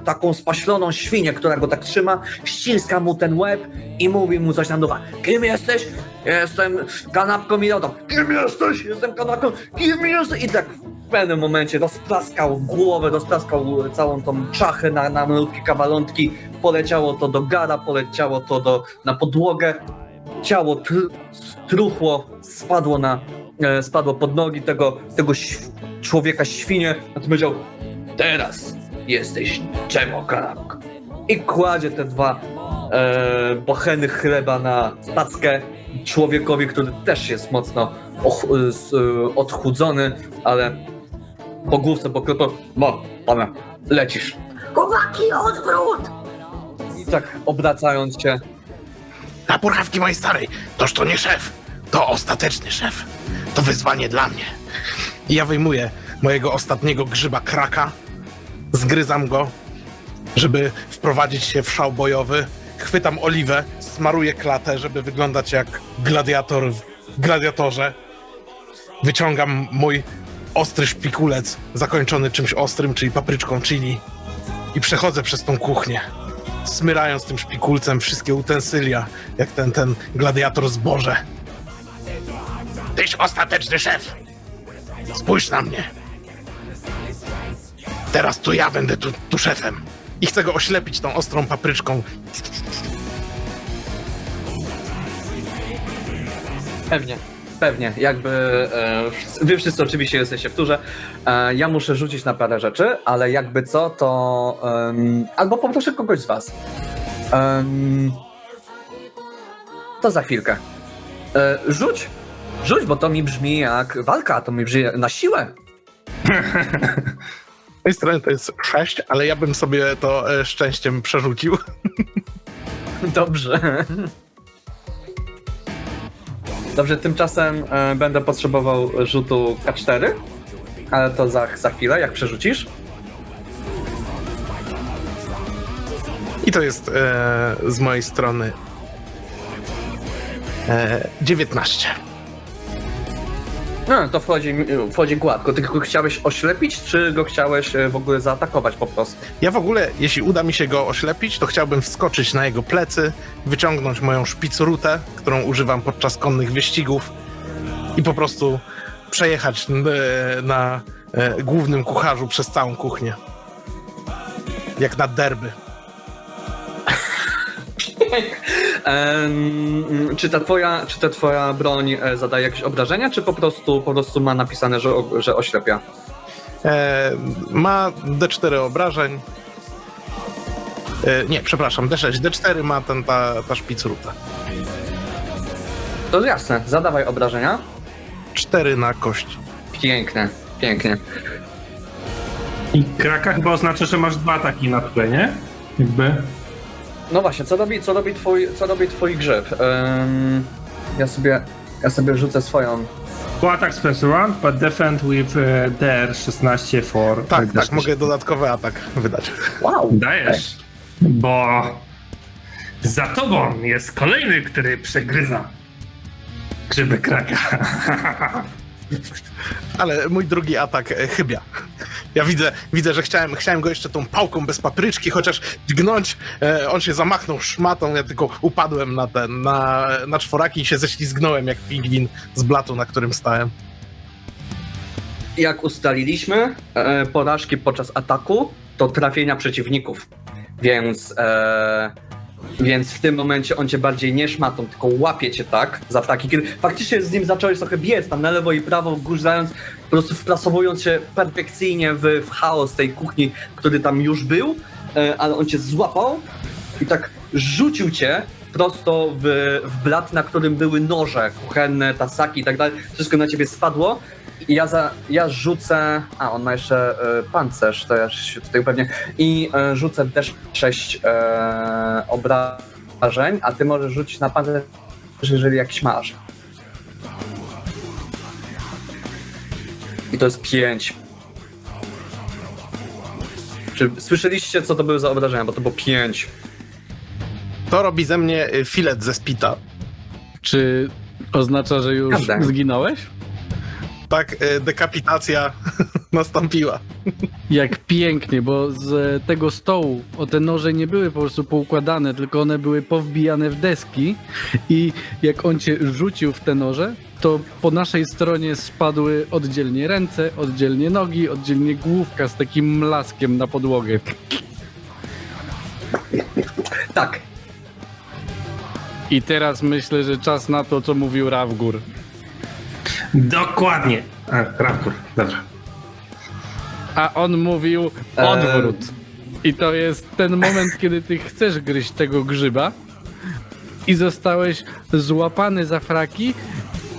Taką spaśloną świnię, która go tak trzyma, ściska mu ten łeb i mówi mu coś tam do ucha. Kim jesteś? Jestem kanapką i lodą. Kim jesteś? Jestem kanapką. Kim jesteś? I tak w pewnym momencie rozplaskał głowę, rozplaskał całą tą czachę na malutkie kawalątki. Poleciało to do gara, poleciało to na podłogę. Ciało struchło, spadło pod nogi tego człowieka świnie. A ty powiedział: teraz jesteś czemu kanapką. I kładzie te dwa bocheny chleba na tackę człowiekowi, który też jest mocno odchudzony, ale po główce poklepał: pana, lecisz. Chłopaki, odwrót! I tak obracając się: Na purchawki mojej starej, toż to nie szef, to ostateczny szef. To wyzwanie dla mnie. I ja wyjmuję mojego ostatniego grzyba kraka, zgryzam go, żeby wprowadzić się w szał bojowy, chwytam oliwę, smaruję klatę, żeby wyglądać jak gladiator w gladiatorze, wyciągam mój ostry szpikulec zakończony czymś ostrym, czyli papryczką chili, i przechodzę przez tą kuchnię, smyrając tym szpikulcem wszystkie utensylia, jak ten gladiator zboże. Tyś ostateczny szef. Spójrz na mnie. Teraz to ja będę tu szefem. I chcę go oślepić tą ostrą papryczką. Pewnie, jakby wy wszyscy oczywiście jesteście w turze. Ja muszę rzucić na parę rzeczy, ale jakby co, to albo poproszę kogoś z was. To za chwilkę. Rzuć, bo to mi brzmi jak walka, to mi brzmi na siłę. Z tej strony to jest 6, ale ja bym sobie to szczęściem przerzucił. Dobrze. Dobrze, tymczasem będę potrzebował rzutu K4, ale to za chwilę, jak przerzucisz. I to jest z mojej strony 19. No, to wchodzi gładko. Ty go chciałeś oślepić, czy go chciałeś w ogóle zaatakować po prostu? Ja w ogóle, jeśli uda mi się go oślepić, to chciałbym wskoczyć na jego plecy, wyciągnąć moją szpicrutę, którą używam podczas konnych wyścigów, i po prostu przejechać na głównym kucharzu przez całą kuchnię. Jak na derby. Czy ta twoja broń zadaje jakieś obrażenia, czy po prostu ma napisane, że oślepia? Ma D4 obrażeń. Nie, przepraszam, D6. D4 ma ta szpicruta. To jasne, zadawaj obrażenia. 4 na kości. Pięknie, pięknie. I kraka chyba oznacza, że masz 2 ataki na turę, nie? Jakby... No właśnie, co robi twój grzyb? Ja sobie rzucę swoją. 2 attacks per round, but defend with DR16 for... Tak, mogę dodatkowy atak wydać. Wow! Dajesz, bo za tobą jest kolejny, który przegryza grzyby kraka. Ale mój drugi atak chybia. Ja widzę, że chciałem go jeszcze tą pałką bez papryczki, chociaż dźgnąć, on się zamachnął szmatą, ja tylko upadłem na czworaki i się ześlizgnąłem jak pingwin z blatu, na którym stałem. Jak ustaliliśmy, porażki podczas ataku to trafienia przeciwników, więc w tym momencie on cię bardziej nie szmatą, tylko łapie cię tak za fraki. Kiedy faktycznie z nim zacząłeś trochę biec tam na lewo i prawo, wgórzając, po prostu wplasowując się perfekcyjnie w chaos tej kuchni, który tam już był, ale on cię złapał i tak rzucił cię prosto w blat, na którym były noże kuchenne, tasaki i tak dalej. Wszystko na ciebie spadło. I ja rzucę... A, on ma jeszcze pancerz, to ja się tutaj upewnię. I rzucę też 6 obrażeń, a ty możesz rzucić na pancerz, jeżeli jakiś masz. I to jest 5. Czy słyszeliście, co to były za obrażenia? Bo to było 5. To robi ze mnie filet ze spita. Czy oznacza, że już Prawda. zginąłeś? Tak, dekapitacja nastąpiła. Jak pięknie, bo z tego stołu te noże nie były po prostu poukładane, tylko one były powbijane w deski i jak on cię rzucił w te noże, to po naszej stronie spadły oddzielnie ręce, oddzielnie nogi, oddzielnie główka z takim mlaskiem na podłogę. Tak. I teraz myślę, że czas na to, co mówił Ravgur. Dokładnie. Raptor, dobra. A on mówił odwrót. I to jest ten moment, kiedy ty chcesz gryźć tego grzyba i zostałeś złapany za fraki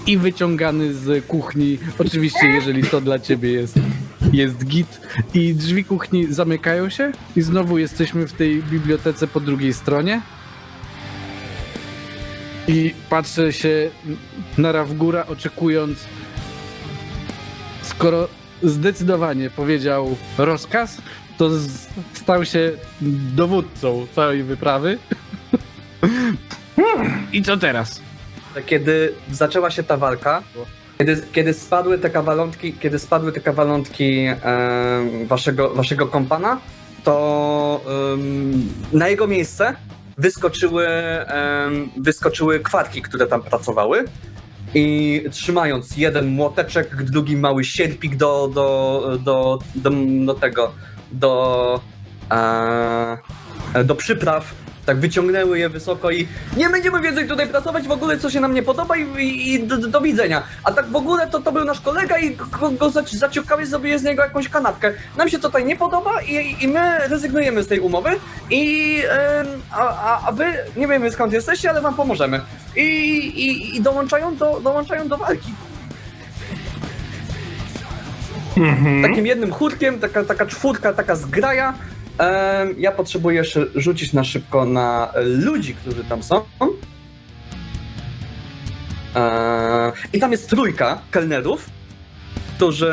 i wyciągany z kuchni. Oczywiście, jeżeli to dla ciebie jest git. I drzwi kuchni zamykają się i znowu jesteśmy w tej bibliotece po drugiej stronie. I patrzę się na Ravgura, oczekując, skoro zdecydowanie powiedział rozkaz, to stał się dowódcą całej wyprawy. I co teraz? Kiedy zaczęła się ta walka, kiedy spadły te kawalątki waszego kompana, to na jego miejsce wyskoczyły kwarki, które tam pracowały i trzymając jeden młoteczek, drugi mały sierpik do przypraw, tak wyciągnęły je wysoko i nie będziemy więcej tutaj pracować, w ogóle co się nam nie podoba i do widzenia. A tak w ogóle to był nasz kolega i go zaciukałeś sobie z niego jakąś kanapkę. Nam się tutaj nie podoba i my rezygnujemy z tej umowy a wy nie wiemy skąd jesteście, ale wam pomożemy. I dołączają do walki. Takim jednym chórkiem, taka czwórka, taka zgraja. Ja potrzebuję jeszcze rzucić na szybko na ludzi, którzy tam są. I tam jest 3 kelnerów, którzy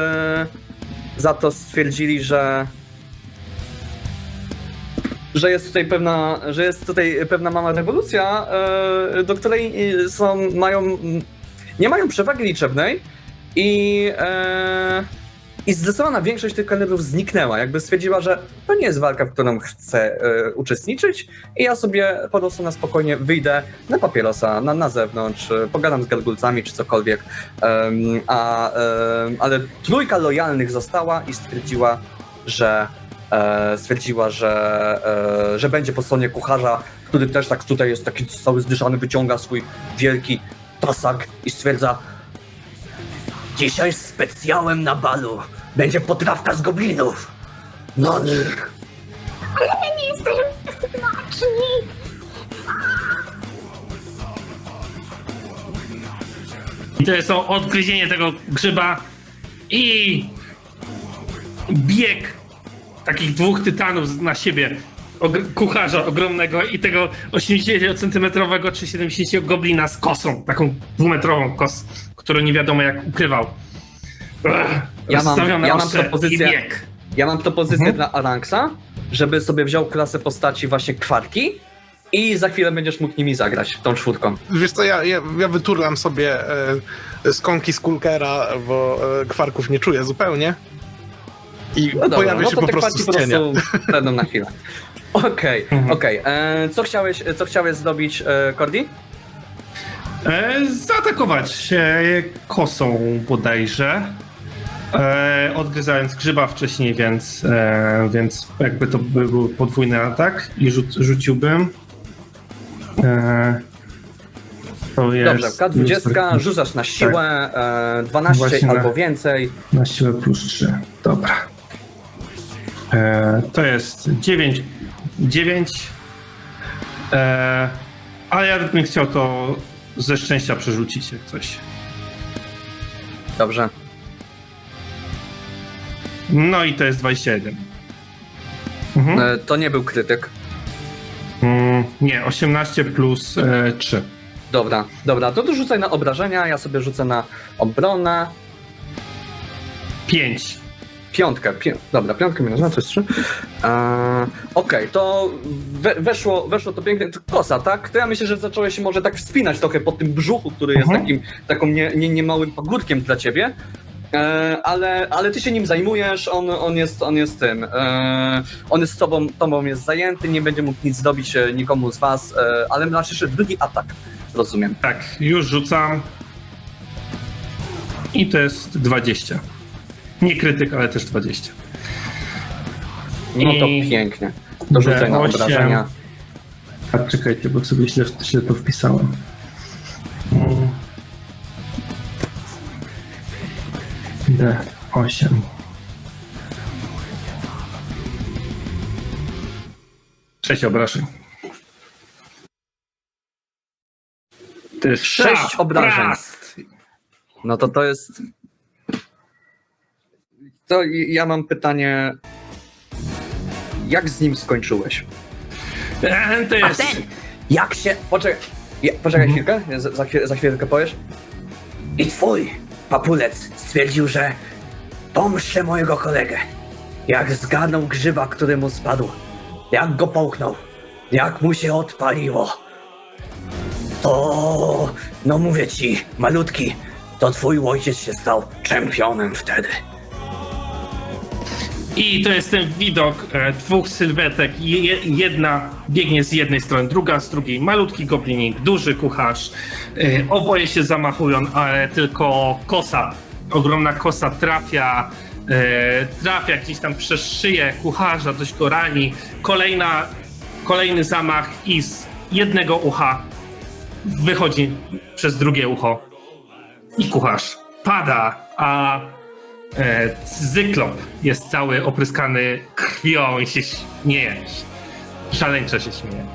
za to stwierdzili, że jest tutaj pewna mała rewolucja, do której nie mają przewagi liczebnej i zdecydowana większość tych kelnerów zniknęła, jakby stwierdziła, że to nie jest walka, w którą chcę uczestniczyć i ja sobie po prostu na spokojnie wyjdę na papierosa, na zewnątrz, pogadam z gargulcami czy cokolwiek, ale 3 lojalnych została i stwierdziła, że będzie po stronie kucharza, który też tak tutaj jest taki cały zdyszany, wyciąga swój wielki tasak i stwierdza: dzisiaj specjałem na balu będzie potrawka z goblinów. No nie. Ale ja nie jestem zacznij! I to jest to odgryzienie tego grzyba i bieg takich dwóch tytanów na siebie. Kucharza ogromnego i tego 80-centymetrowego czy 70 goblina z kosą, taką 2-metrową kosą, którą nie wiadomo jak ukrywał. Ja mam propozycję dla Aranksa, żeby sobie wziął klasę postaci właśnie Kwarki i za chwilę będziesz mógł nimi zagrać, tą czwórką. Wiesz co, ja wyturlam sobie skonki z Kulkera, bo Kwarków nie czuję zupełnie. I No dobra, pojawię no się to po te prostu Kwarki z cienia. będą na chwilę. Okej. Co chciałeś zrobić, Cordi? Zaatakować kosą bodajże. Odgryzając grzyba wcześniej, więc jakby to był podwójny atak i rzuciłbym. To jest... Dobrze, K20, rzucasz na siłę, 12 Właśnie albo więcej. Na siłę plus 3. Dobra. To jest 9. Ale ja bym chciał to ze szczęścia przerzucić jak coś. Dobrze. No i to jest 21. To nie był krytyk. Nie, 18 plus 3. Dobra, to rzucaj na obrażenia, ja sobie rzucę na obronę. 5. Piątkę minus 2 to jest 3. Okej, to weszło to pięknie. To kosa, tak? To ja myślę, że zacząłeś się może tak wspinać trochę po tym brzuchu, który jest taką niemałym pagórkiem dla ciebie. Ale ty się nim zajmujesz, on jest tym. On jest tobą jest zajęty, nie będzie mógł nic zrobić nikomu z was, ale masz jeszcze drugi atak, rozumiem. Tak, już rzucam. I to jest 20. Nie krytyk, ale też 20. No to pięknie. To rzucaj na obrażenia. A czekajcie, bo sobie źle to wpisałem. D8. Sześć obrażeń. To jest 6 obrażeń. No to jest... To ja mam pytanie... Jak z nim skończyłeś? To jest... Jak się... Poczekaj chwilkę, za chwilkę powiesz. I twój papulec stwierdził, że pomszczę mojego kolegę. Jak zgadnął grzyba, który mu spadł. Jak go połknął. Jak mu się odpaliło. To... No mówię ci, malutki, to twój ojciec się stał czempionem wtedy. I to jest ten widok dwóch sylwetek. Jedna biegnie z jednej strony, druga z drugiej. Malutki goblinik, duży kucharz. Oboje się zamachują, ale tylko kosa, ogromna kosa trafia gdzieś tam przez szyję kucharza, dość go rani. Kolejny zamach i z jednego ucha wychodzi przez drugie ucho. I kucharz pada, a Zyklop jest cały opryskany krwią i się śmieje. Szaleńczo się śmieje.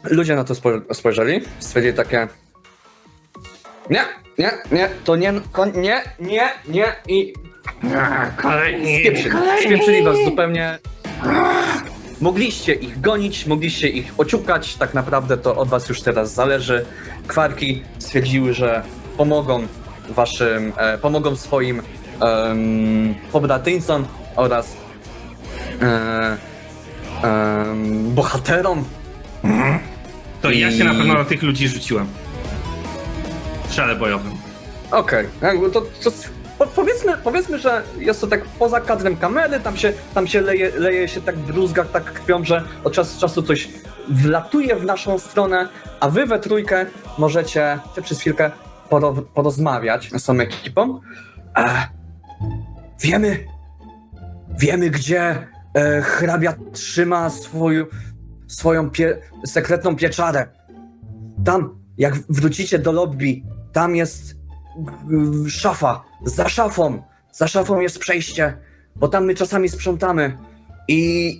Ludzie na to spojrzeli, stwierdzili takie... Nie, to nie i... Spieprzyli was zupełnie. Mogliście ich gonić, mogliście ich ociukać, tak naprawdę to od was już teraz zależy. Kwarki stwierdziły, że pomogą swoim pobratyńcom oraz bohaterom. To ja się na pewno na tych ludzi rzuciłem. W szale bojowym. Okej, powiedzmy, że jest to tak poza kadrem kamery, tam się leje się tak w bluzgach tak krwią, że od czasu do czasu coś wlatuje w naszą stronę, a wy we trójkę możecie przez chwilkę porozmawiać z tą ekipą. Wiemy, gdzie hrabia trzyma swoją sekretną pieczarę. Tam, jak wrócicie do lobby, tam jest szafa. Za szafą jest przejście, bo tam my czasami sprzątamy. i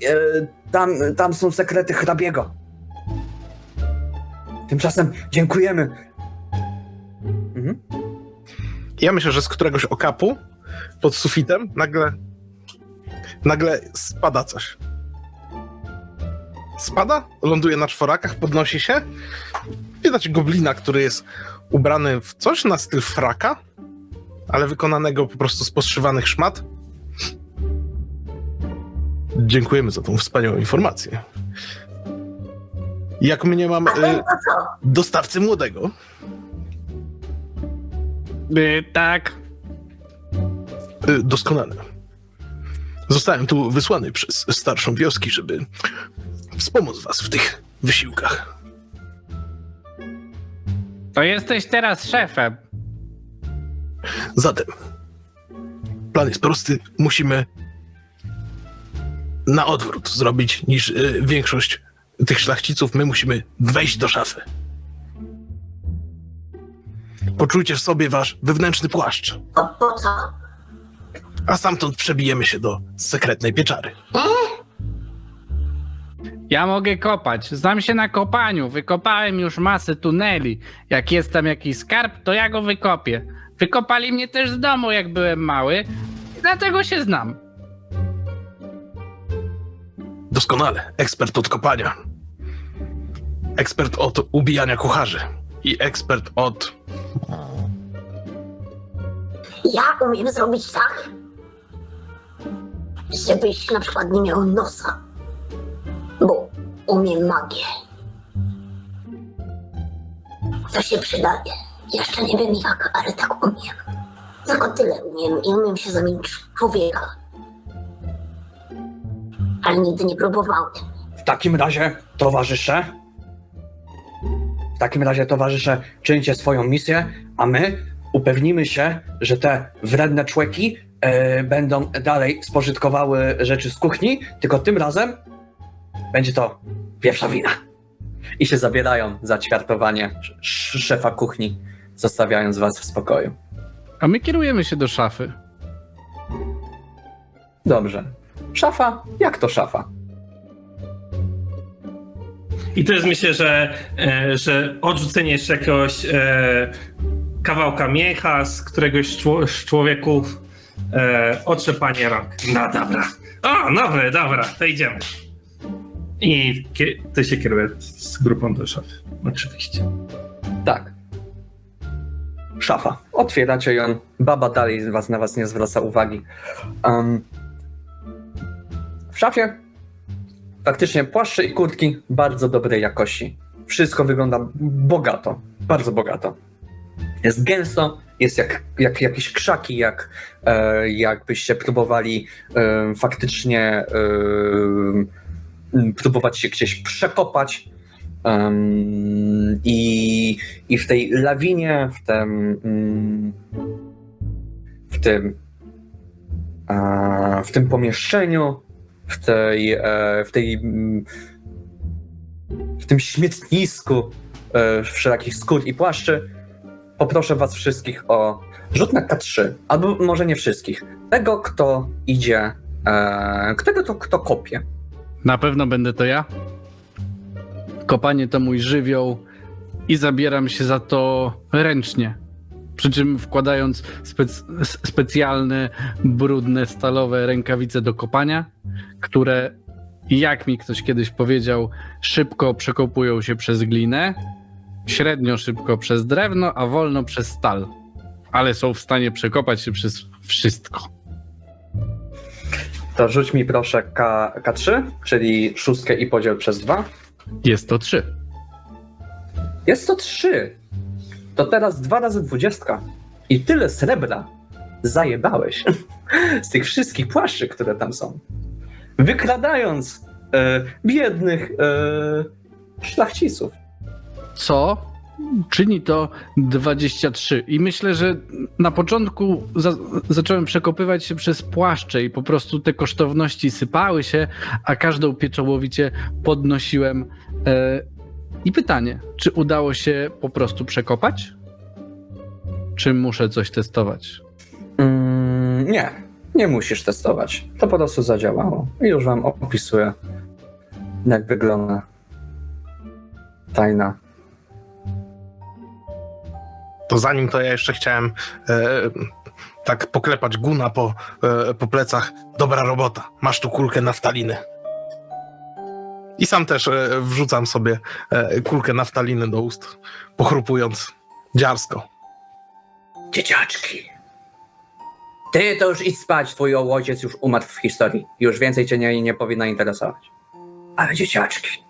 tam są sekrety hrabiego. Tymczasem dziękujemy. Ja myślę, że z któregoś okapu pod sufitem nagle spada coś. Spada, ląduje na czworakach, podnosi się. Widać goblina, który jest ubrany w coś na styl fraka, ale wykonanego po prostu z poszywanych szmat. Dziękujemy za tą wspaniałą informację. Jak mnie mam A ten to co? dostawcy młodego, Tak. doskonale. Zostałem tu wysłany przez starszą wioski, żeby wspomóc was w tych wysiłkach. To jesteś teraz szefem. Zatem plan jest prosty. Musimy na odwrót zrobić niż większość tych szlachciców. My musimy wejść do szafy. Poczujcie w sobie wasz wewnętrzny płaszcz, Po co? a stamtąd przebijemy się do sekretnej pieczary. Ja mogę kopać. Znam się na kopaniu. Wykopałem już masę tuneli. Jak jest tam jakiś skarb, to ja go wykopię. Wykopali mnie też z domu, jak byłem mały. Dlatego się znam. Doskonale. Ekspert od kopania. Ekspert od ubijania kucharzy. I ekspert od... Ja umiem zrobić tak, żebyś na przykład nie miał nosa, bo umiem magię. To się przydaje. Jeszcze nie wiem jak, ale tak umiem. Tylko tyle umiem i umiem się zamienić w człowieka. Ale nigdy nie próbowałem. W takim razie, towarzysze, czyńcie swoją misję, a my upewnimy się, że te wredne człeki będą dalej spożytkowały rzeczy z kuchni, tylko tym razem będzie to wieprzowina. I się zabierają za ćwiartowanie szefa kuchni, zostawiając was w spokoju. A my kierujemy się do szafy. Dobrze. Szafa? Jak to szafa? I to jest, myślę, że odrzucenie jeszcze jakiegoś kawałka miecha z któregoś z człowieków, otrzepanie rąk. No dobra. O, dobra, to idziemy. I ty się kieruje z grupą do szafy. Oczywiście. Tak. Szafa. Otwieracie ją. Baba dalej na was nie zwraca uwagi. W szafie faktycznie płaszcze i kurtki bardzo dobrej jakości. Wszystko wygląda bogato. Bardzo bogato. Jest gęsto, jest jak jakieś krzaki, jakbyście próbowali faktycznie próbować się gdzieś przekopać. I w tej lawinie, w tym pomieszczeniu, w tym śmietnisku wszelakich skór i płaszczy, poproszę was wszystkich o rzut na K3, albo może nie wszystkich. Tego, kto idzie, kto kopie. Na pewno będę to ja. Kopanie to mój żywioł i zabieram się za to ręcznie. Przy czym wkładając specjalne, brudne, stalowe rękawice do kopania, które, jak mi ktoś kiedyś powiedział, szybko przekopują się przez glinę, średnio szybko przez drewno, a wolno przez stal. Ale są w stanie przekopać się przez wszystko. To rzuć mi proszę K3, czyli 6 i podziel przez 2. Jest to 3. Jest to 3. To teraz 2 razy 20. I tyle srebra zajebałeś z tych wszystkich płaszczy, które tam są. Wykradając biednych szlachciców. Co czyni to 23. I myślę, że na początku zacząłem przekopywać się przez płaszcze i po prostu te kosztowności sypały się, a każdą pieczołowicie podnosiłem. I pytanie, czy udało się po prostu przekopać? Czy muszę coś testować? Nie. Nie musisz testować. To po prostu zadziałało. I już wam opisuję, jak wygląda tajna. To zanim to ja jeszcze chciałem tak poklepać Guna po plecach. Dobra robota, masz tu kulkę naftaliny. I sam też wrzucam sobie kulkę naftaliny do ust, pochrupując dziarsko. Dzieciaczki. Ty to już idź spać, twój ojciec już umarł w historii. Już więcej cię nie powinno interesować. Ale dzieciaczki.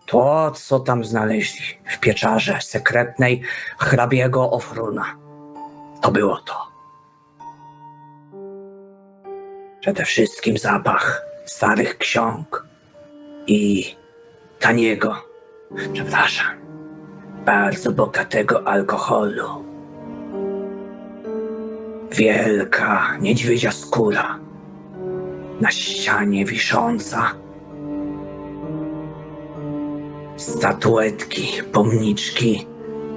To, co tam znaleźli w pieczarze sekretnej hrabiego Ofruna, to było to. Przede wszystkim zapach starych ksiąg i taniego, bardzo bogatego alkoholu. Wielka niedźwiedzia skóra, na ścianie wisząca, statuetki, pomniczki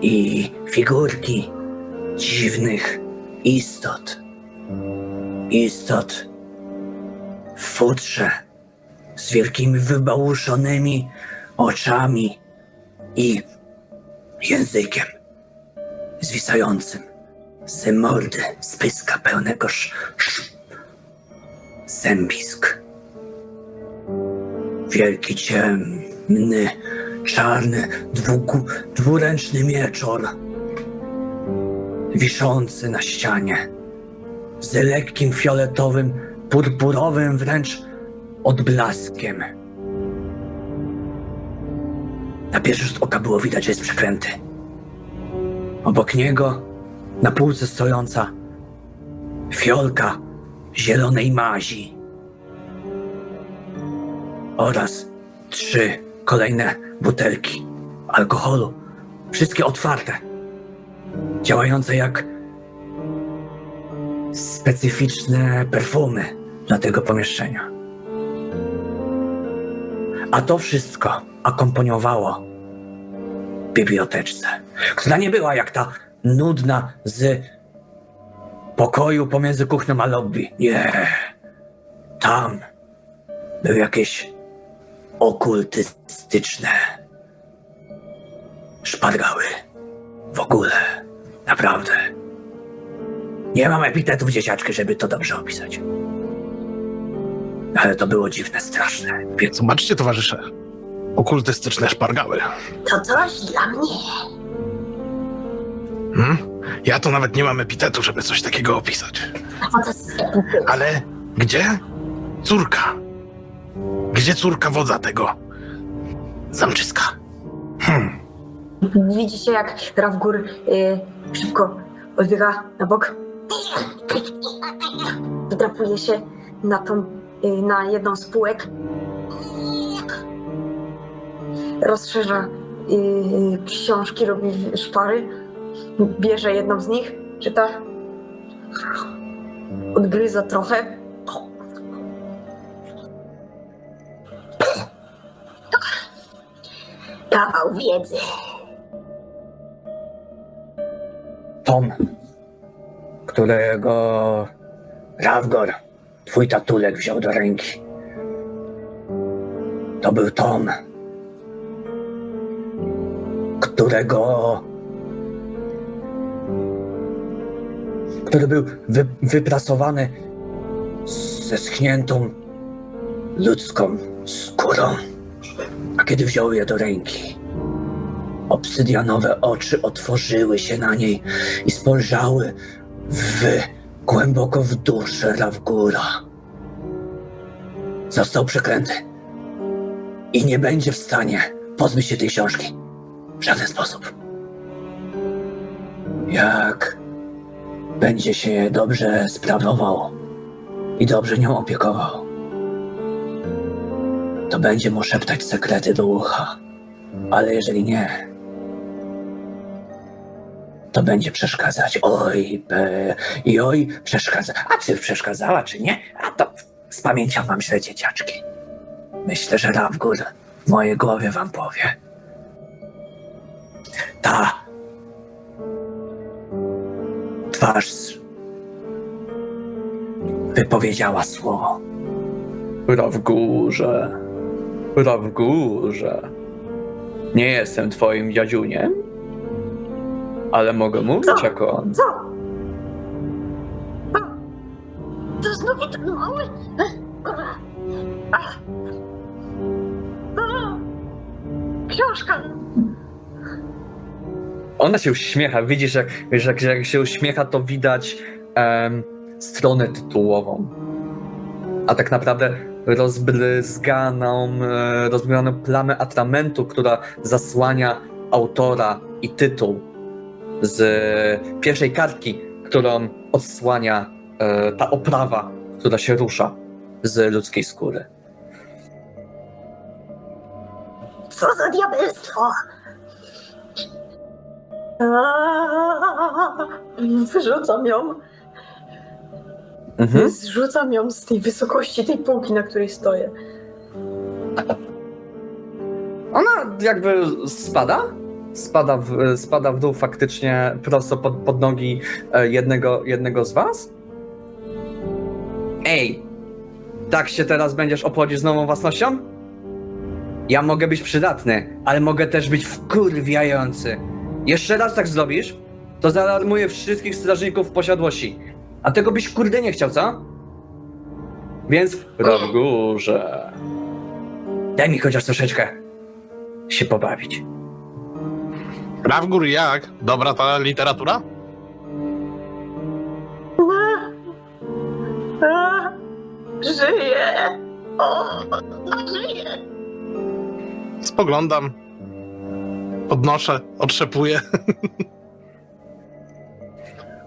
i figurki dziwnych istot. Istot w futrze z wielkimi wybałuszonymi oczami i językiem zwisającym z mordy, z pyska pełnego zębisk. Wielki, ciemny, czarny, dwuręczny mieczor wiszący na ścianie z lekkim fioletowym, purpurowym wręcz odblaskiem. Na pierwszy rzut oka było widać, że jest przeklęty. Obok niego na półce stojąca fiolka zielonej mazi oraz 3 kolejne butelki alkoholu, wszystkie otwarte, działające jak specyficzne perfumy dla tego pomieszczenia. A to wszystko akompaniowało biblioteczce, która nie była jak ta nudna z pokoju pomiędzy kuchnią a lobby. Nie. Tam były jakieś okultystyczne szpargały. W ogóle. Naprawdę. Nie mam epitetów, dzieciaczki, żeby to dobrze opisać. Ale to było dziwne, straszne. Zobaczcie, towarzysze. Okultystyczne szpargały. To coś dla mnie. Ja to nawet nie mam epitetu, żeby coś takiego opisać. A to jest... Ale gdzie córka? Gdzie córka wodza tego zamczyska? Widzicie, jak Rawgur szybko odbiega na bok, wdrapuje się na jedną z półek, rozszerza książki, robi szpary, bierze jedną z nich, czyta, odgryza trochę. Kawał wiedzy. Tom, którego Rawgor, twój tatulek, wziął do ręki. To był tom, który był wyprasowany ze schniętą ludzką skórą. A kiedy wziął je do ręki, obsydianowe oczy otworzyły się na niej i spojrzały głęboko w duszę Rawgura. Został przeklęty i nie będzie w stanie pozbyć się tej książki w żaden sposób. Jak będzie się dobrze sprawował i dobrze nią opiekował, to będzie mu szeptać sekrety do ucha. Ale jeżeli nie, to będzie przeszkadzać. Oj, przeszkadza. A czy przeszkadzała, czy nie? A to z pamięcią mam źle, dzieciaczki. Myślę, że Rawgur w mojej głowie wam powie. Ta wypowiedziała słowo. Rawgurze. Rawgurze. Nie jestem twoim dziadziuniem, ale mogę mówić Co? jako on. Co? To znowu ten mały? Kurwa. Ach. Książka. Ona się uśmiecha, widzisz, jak się uśmiecha, to widać stronę tytułową. A tak naprawdę rozbryzganą plamę atramentu, która zasłania autora i tytuł z pierwszej kartki, którą odsłania ta oprawa, która się rusza z ludzkiej skóry. Co za diabelstwo? Wyrzucam ją. Zrzucam ją z tej wysokości tej półki, na której stoję. Ona jakby spada w dół faktycznie prosto pod nogi jednego z was. Ej, tak się teraz będziesz obchodzić z nową własnością? Ja mogę być przydatny, ale mogę też być wkurwiający. Jeszcze raz tak zrobisz, to zaalarmuję wszystkich strażników w posiadłości. A tego byś kurde nie chciał, co? Więc Rawgurze, daj mi chociaż troszeczkę się pobawić. Rawgur, jak? Dobra ta literatura? Żyję! Żyję. Spoglądam, podnoszę, otrzepuję.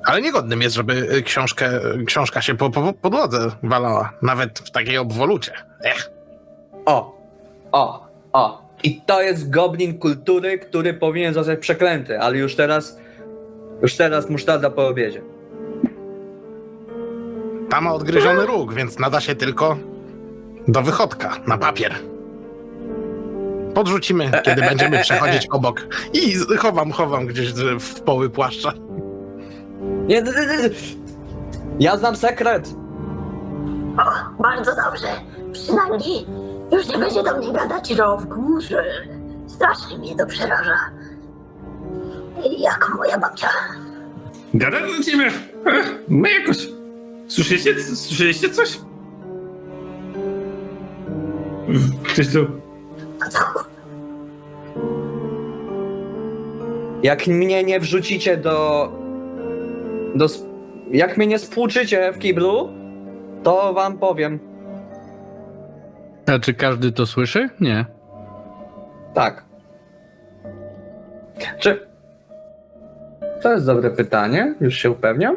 Ale niegodnym jest, żeby książka się po podłodze walała, nawet w takiej obwolucie. O. I to jest goblin kultury, który powinien zostać przeklęty, ale już teraz musztarda po obiedzie. Ta ma odgryziony róg, więc nada się tylko do wychodka, na papier. Podrzucimy, kiedy będziemy przechodzić obok. I chowam gdzieś w poły płaszcza. Nie. Ja znam sekret. O, bardzo dobrze. Przynajmniej już nie będzie do mnie gadać Rawgurze. Strasznie mnie to przeraża. Jak moja babcia. Gada do ciebie. My jakoś... Słyszeliście coś? Ktoś tu... A co? Jak mnie nie wrzucicie jak mnie nie spłuczycie w kiblu, to wam powiem. A czy każdy to słyszy? Nie. Tak. To jest dobre pytanie, już się upewniam.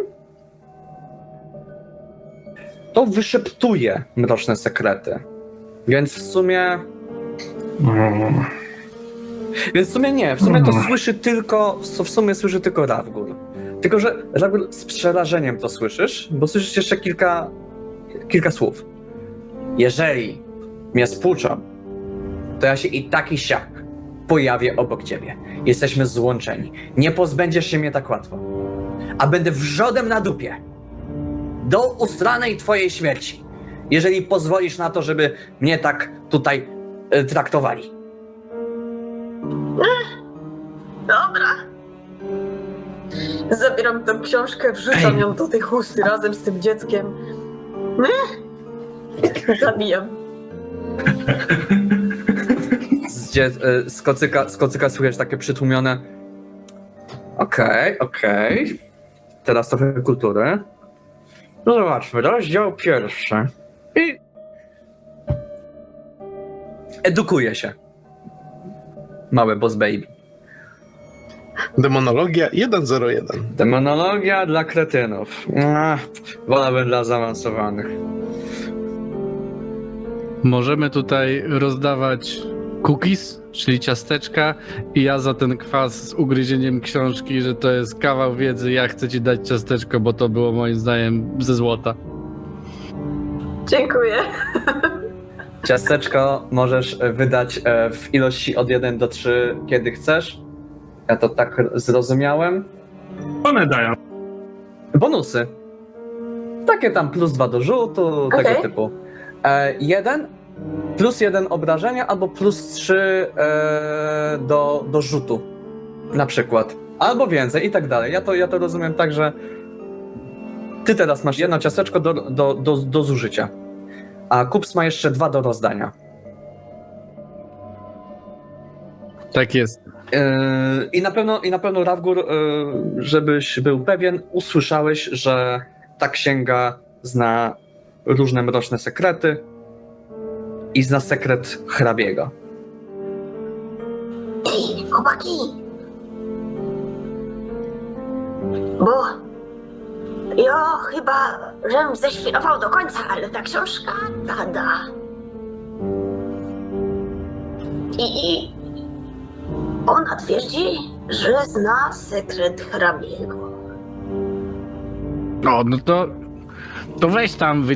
To wyszeptuje mroczne sekrety. Więc w sumie nie, to słyszy tylko, słyszy tylko Rawgur. Tylko, że Rawgur z przerażeniem to słyszysz, bo słyszysz jeszcze kilka słów. Jeżeli mnie spłuczą, to ja się i tak i siak pojawię obok ciebie. Jesteśmy złączeni. Nie pozbędziesz się mnie tak łatwo. A będę wrzodem na dupie. Do ustranej twojej śmierci. Jeżeli pozwolisz na to, żeby mnie tak tutaj traktowali. Dobra. Zabieram tę książkę, wrzucam ją do tej chusty razem z tym dzieckiem. Zabijam. Z kocyka słychać takie przytłumione. Okej. Teraz trochę kultury. No zobaczmy, rozdział pierwszy. I edukuje się. Małe boss baby. Demonologia 101. Demonologia dla kretynów. Wolałbym dla zaawansowanych. Możemy tutaj rozdawać cookies, czyli ciasteczka, i ja za ten kwas z ugryzieniem książki, że to jest kawał wiedzy, ja chcę ci dać ciasteczko, bo to było moim zdaniem ze złota. Dziękuję. Ciasteczko możesz wydać w ilości od 1 do 3, kiedy chcesz. Ja to tak zrozumiałem. One dają. Bonusy. Takie tam +2 do rzutu, tego Okej. typu. 1 +1 obrażenia albo +3 do rzutu. Na przykład. Albo więcej i tak dalej. Ja to rozumiem tak, że ty teraz masz jedno ciasteczko do zużycia. A Kups ma jeszcze 2 do rozdania. Tak jest. I na pewno Rawgur, żebyś był pewien, usłyszałeś, że ta księga zna różne mroczne sekrety i zna sekret hrabiego. Ej, chłopaki! Bo ja chyba, żebym ześwirował do końca, ale ta książka gada. I ona twierdzi, że zna sekret hrabiego. No to weź tam,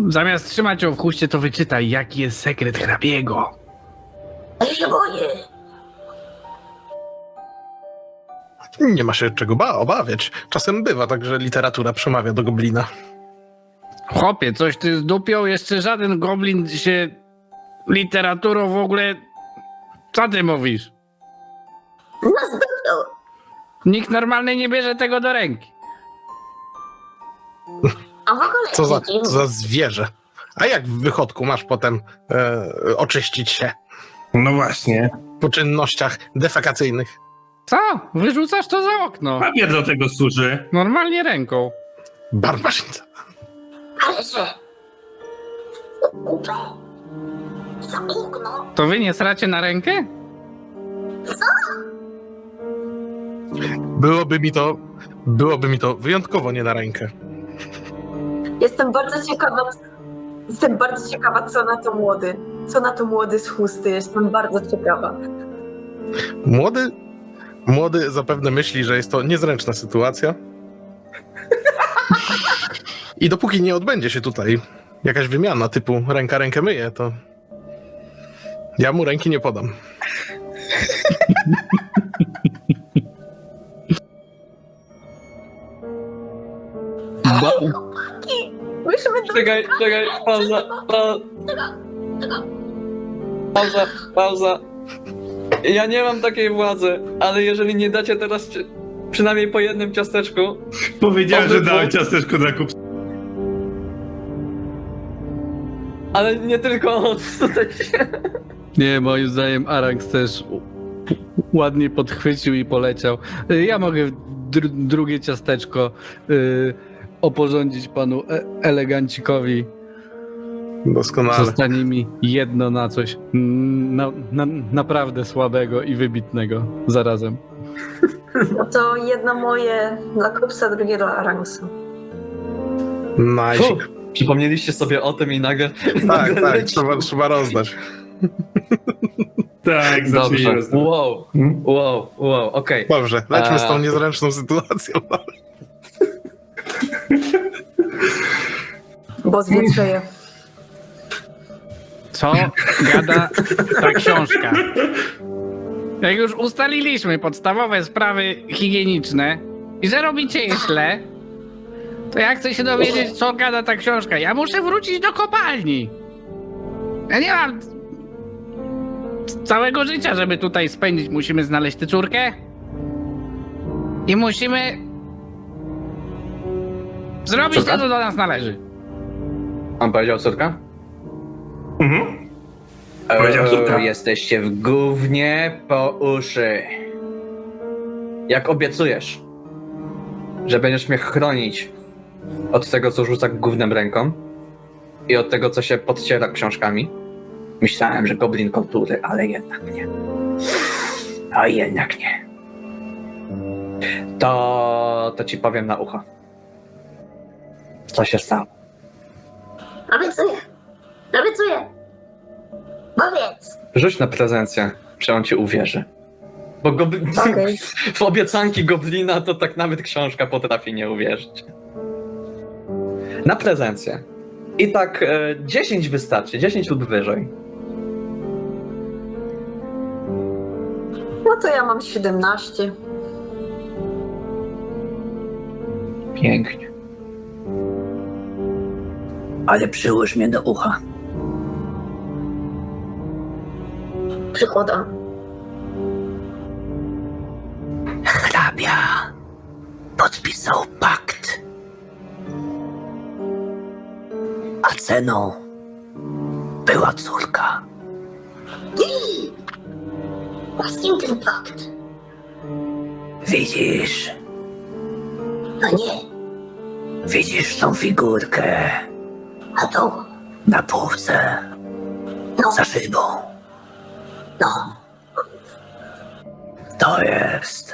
zamiast trzymać ją w chuście, to wyczytaj, jaki jest sekret hrabiego. Ja się boję. Nie ma się czego obawiać. Czasem bywa tak, że literatura przemawia do goblina. Chłopie, coś ty zdupiał, jeszcze żaden goblin się literaturą w ogóle... Co ty mówisz? Nas dotknął. Nikt normalny nie bierze tego do ręki. A w ogóle Co za zwierzę. A jak w wychodku masz potem oczyścić się No właśnie. po czynnościach defekacyjnych? Co? Wyrzucasz to za okno. Papier do tego służy. Normalnie ręką. Barbarzyńca. Ale że... Kupę. Zamknął. To wy nie sracie na rękę? Byłoby mi to wyjątkowo nie na rękę. Jestem bardzo ciekawa, co na to młody. Co na to młody z chusty. Jestem bardzo ciekawa. Młody zapewne myśli, że jest to niezręczna sytuacja. I dopóki nie odbędzie się tutaj jakaś wymiana typu ręka rękę myje, to ja mu ręki nie podam. Musimy do... Czekaj, pauza. Ja nie mam takiej władzy, ale jeżeli nie dacie teraz przynajmniej po jednym ciasteczku... Powiedziałem, że Obydwu. dałem ciasteczko dla kupca. Ale nie tylko on tutaj się... Nie, moim zdaniem Aranx też ładnie podchwycił i poleciał. Ja mogę drugie ciasteczko oporządzić panu elegancikowi. Doskonale. Zostanie mi jedno na coś naprawdę słabego i wybitnego zarazem. No to jedno moje dla Kupsa, drugie dla Aranksa. Nice. Przypomnieliście sobie o tym i nagle... Tak, trzeba rozdać. Tak, Dobrze. zacznijmy. Wow, okej. Dobrze, lećmy z tą niezręczną sytuacją. Bo zwietrzeje. Co gada ta książka? Jak już ustaliliśmy podstawowe sprawy higieniczne i że robicie je źle, to ja chcę się dowiedzieć, co gada ta książka. Ja muszę wrócić do kopalni. Ja nie mam całego życia, żeby tutaj spędzić. Musimy znaleźć tę córkę i musimy zrobić Córka? to, co do nas należy. On powiedział córka? Mhm. Powiedział córka. Jesteście w gównie po uszy. Jak obiecujesz, że będziesz mnie chronić od tego, co rzuca gównem ręką i od tego, co się podciera książkami. Myślałem, że goblin kultury, ale jednak nie. A jednak nie. To ci powiem na ucho. Co się stało? Obiecuję. Powiedz. Rzuć na prezencję, czy on ci uwierzy. Bo Okej. w obiecanki goblina to tak nawet książka potrafi nie uwierzyć. Na prezencję. I tak 10 wystarczy, 10 lub wyżej. No to ja mam 17. Pięknie. ale przyłóż mnie do ucha. Przykładam. Hrabia podpisał pakt. A ceną była córka. A z kim ten pakt? Widzisz? No nie, Widzisz tą figurkę a to, na półce no, za szybą? no, To jest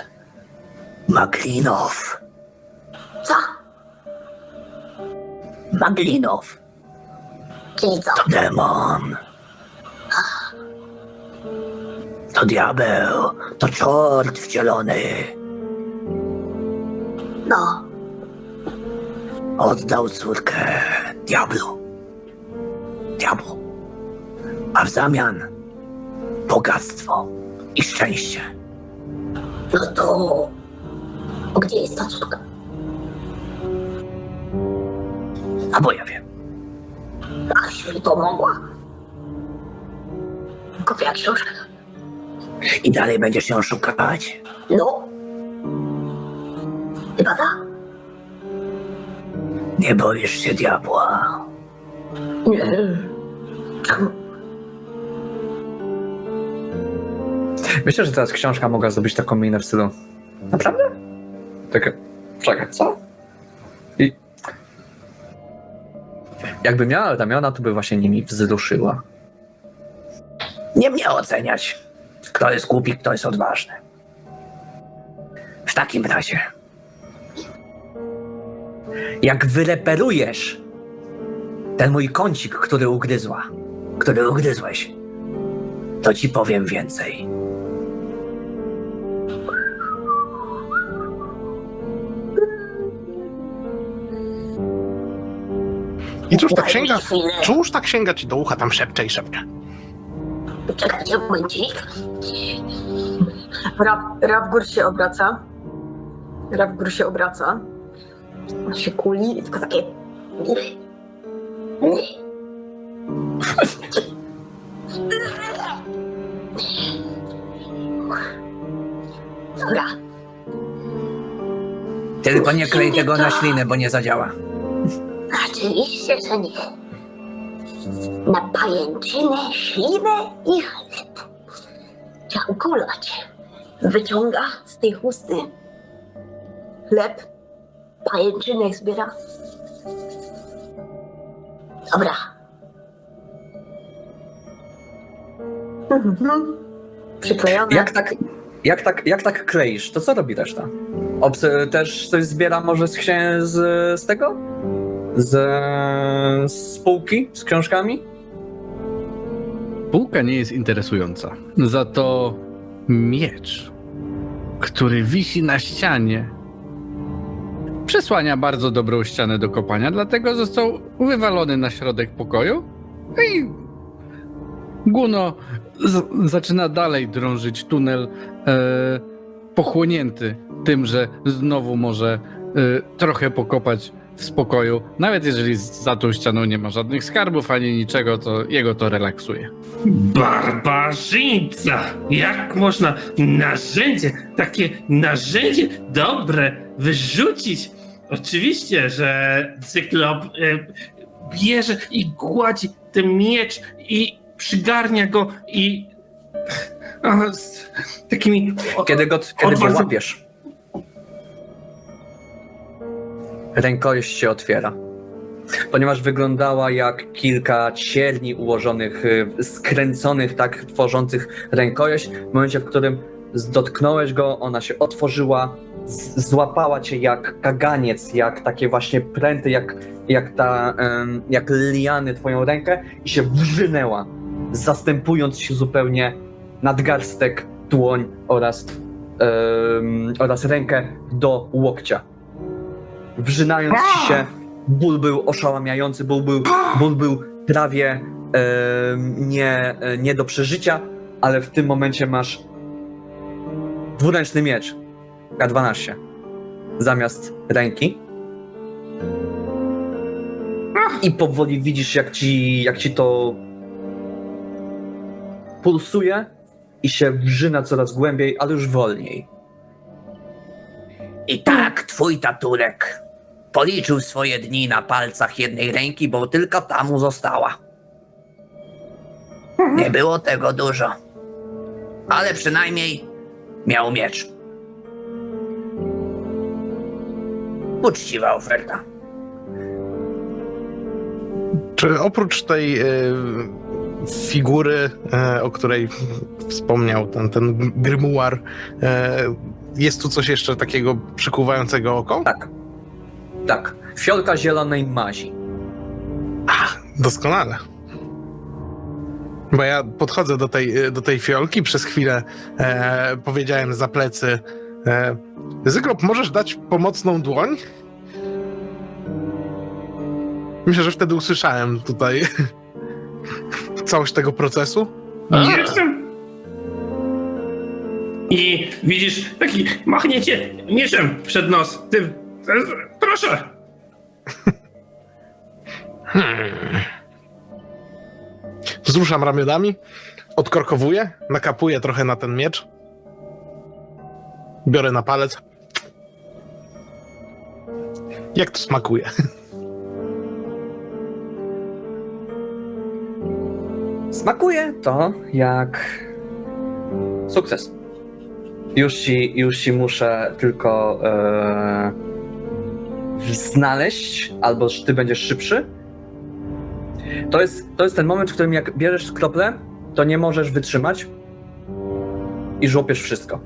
Maglinow. co? Maglinow Czyli co? to demon. To diabeł, to czort wcielony. No, Oddał córkę diablu. A w zamian bogactwo i szczęście. no to... Gdzie jest ta córka? A bo ja wiem. Aś mi pomogła. Kupiła książkę. I dalej będziesz ją szukać? No. Chyba tak? Nie boisz się diabła. Nie. Czemu? Myślę, że teraz książka mogła zrobić taką minę w stylu. Naprawdę? Tak, czekaj, co? I jakby miała ramiona, to by właśnie nimi wzruszyła. Nie mnie oceniać, kto jest głupi, kto jest odważny. W takim razie, jak wyreperujesz ten mój kącik, który ugryzłeś, to ci powiem więcej. I cóż ta Daj mi księga, chwilę. cóż ta księga ci do ucha tam szepcze i szepcze? Czekajcie, momencik. Rawgur się obraca. Rawgur się obraca. On się kuli i tylko takie... Nie. Dobra, Tylko nie klej tego na ślinę, bo nie zadziała. oczywiście, że nie. Na pajęczynę, ślinę i chleb. Chciał kulać. Wyciąga z tej chusty chleb, pajęczynek zbiera. Dobra, Przyklejone. Jak tak kleisz, to co robi reszta? Też coś zbiera może z tego? Z spółki z książkami? Półka nie jest interesująca. Za to miecz, który wisi na ścianie, przesłania bardzo dobrą ścianę do kopania, dlatego został wywalony na środek pokoju. No i Guno zaczyna dalej drążyć tunel, pochłonięty tym, że znowu może trochę pokopać w spokoju. Nawet jeżeli za tą ścianą nie ma żadnych skarbów ani niczego, to jego to relaksuje. Barbarzyńca! Jak można takie narzędzie dobre wyrzucić? Oczywiście, że Cyklop bierze i gładzi ten miecz i przygarnia go i z takimi... Kiedy go łapiesz, rękojeść się otwiera. Ponieważ wyglądała jak kilka cierni ułożonych, skręconych, tak tworzących rękojeść. W momencie, w którym dotknąłeś go, ona się otworzyła, złapała cię jak kaganiec, jak takie właśnie pręty, jak liany twoją rękę i się wrzynęła, zastępując się zupełnie nadgarstek, dłoń oraz rękę do łokcia. Wrzynając ci się, ból był oszałamiający, ból był prawie nie do przeżycia, ale w tym momencie masz dwuręczny miecz K12 zamiast ręki. I powoli widzisz, jak ci to pulsuje i się wrzyna coraz głębiej, ale już wolniej. I tak twój taturek policzył swoje dni na palcach jednej ręki, bo tylko ta mu została. Nie było tego dużo, ale przynajmniej miał miecz. Uczciwa oferta. Czy oprócz tej figury, o której wspomniał ten grymuar, jest tu coś jeszcze takiego przykuwającego oko? Tak. Fiolka zielonej mazi. Doskonale. Bo ja podchodzę do tej fiolki, przez chwilę powiedziałem za plecy: Zyklop, możesz dać pomocną dłoń? Myślę, że wtedy usłyszałem tutaj całość tego procesu. Jestem. I widzisz, taki machniecie mieczem przed nos. Tym, proszę. Wzruszam ramionami, odkorkowuję, nakapuję trochę na ten miecz. Biorę na palec. Jak to smakuje? Smakuje to jak sukces. Już ci muszę tylko znaleźć, albo że ty będziesz szybszy. To jest ten moment, w którym jak bierzesz kroplę, to nie możesz wytrzymać i żłopiesz wszystko.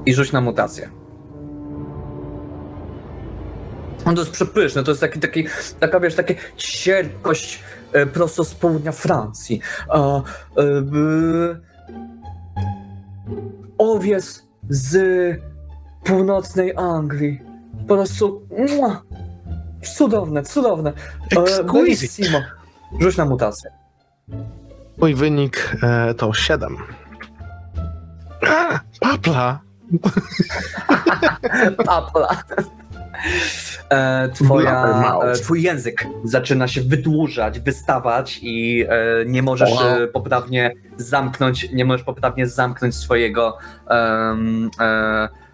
I rzuć na mutację. To jest przepyszne, to jest taka, wiesz, takie cierpkość prosto z południa Francji. Owiec z północnej Anglii. Po prostu cudowne. Exquisite. Bellissimo. Rzuć na mutację. Mój wynik to 7. Papla! Papla. Twój język zaczyna się wydłużać, wystawać i nie możesz poprawnie zamknąć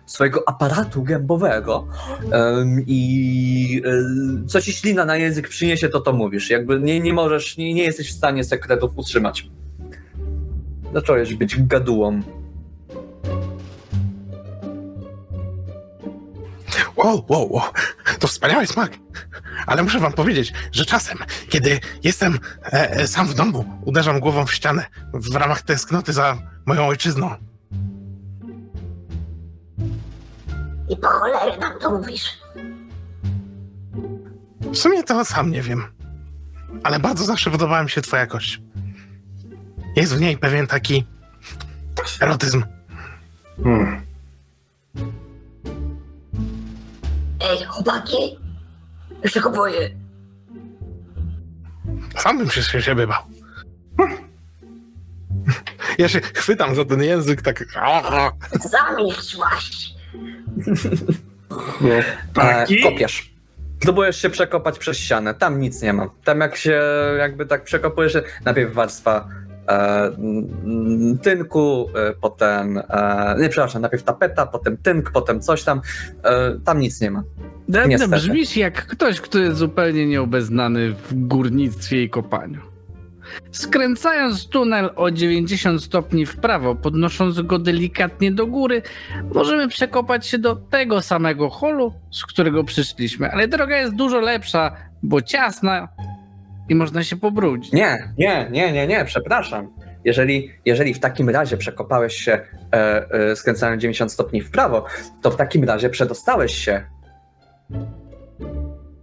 swojego aparatu gębowego i co ci ślina na język przyniesie, to mówisz. Jakby nie jesteś w stanie sekretów utrzymać. Zacząłeś być gadułą. Wow. To wspaniały smak. Ale muszę wam powiedzieć, że czasem, kiedy jestem sam w domu, uderzam głową w ścianę w ramach tęsknoty za moją ojczyzną. I po cholerę nam to mówisz. W sumie to sam nie wiem. Ale bardzo zawsze podobała mi się twoja kość. Jest w niej pewien taki erotyzm. Ej, chłopaki, już się go boję. Sam bym się siebie bał. Ja się chwytam za ten język tak... Zamilcz właśnie. Kopiesz. Próbujesz się przekopać przez ścianę. Tam nic nie ma. Tam jak się jakby tak przekopujesz, najpierw warstwa tynku, potem... najpierw tapeta, potem tynk, potem coś tam. Tam nic nie ma. Niestety. Brzmisz jak ktoś, kto jest zupełnie nieobeznany w górnictwie i kopaniu. Skręcając tunel o 90 stopni w prawo, podnosząc go delikatnie do góry, możemy przekopać się do tego samego holu, z którego przyszliśmy, ale droga jest dużo lepsza, bo ciasna i można się pobrudzić. Nie, przepraszam. Jeżeli w takim razie przekopałeś się skręcając 90 stopni w prawo, to w takim razie przedostałeś się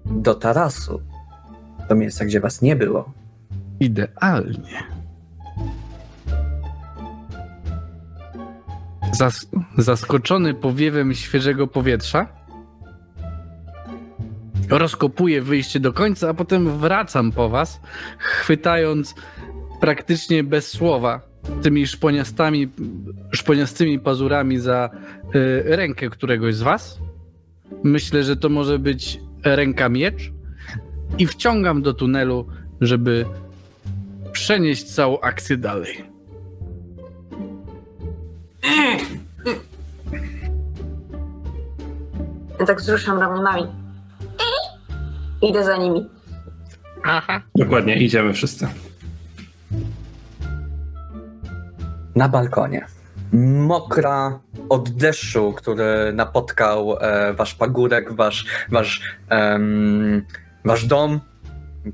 do tarasu, do miejsca, gdzie was nie było. Idealnie. Zaskoczony powiewem świeżego powietrza, rozkopuję wyjście do końca, a potem wracam po was, chwytając praktycznie bez słowa tymi szponiastymi pazurami za rękę któregoś z was. Myślę, że to może być ręka miecz i wciągam do tunelu, żeby przenieść całą akcję dalej. Ja tak wzruszam ramionami. Idę za nimi. Aha. Dokładnie, idziemy wszyscy. Na balkonie. Mokra od deszczu, który napotkał wasz pagórek, wasz dom,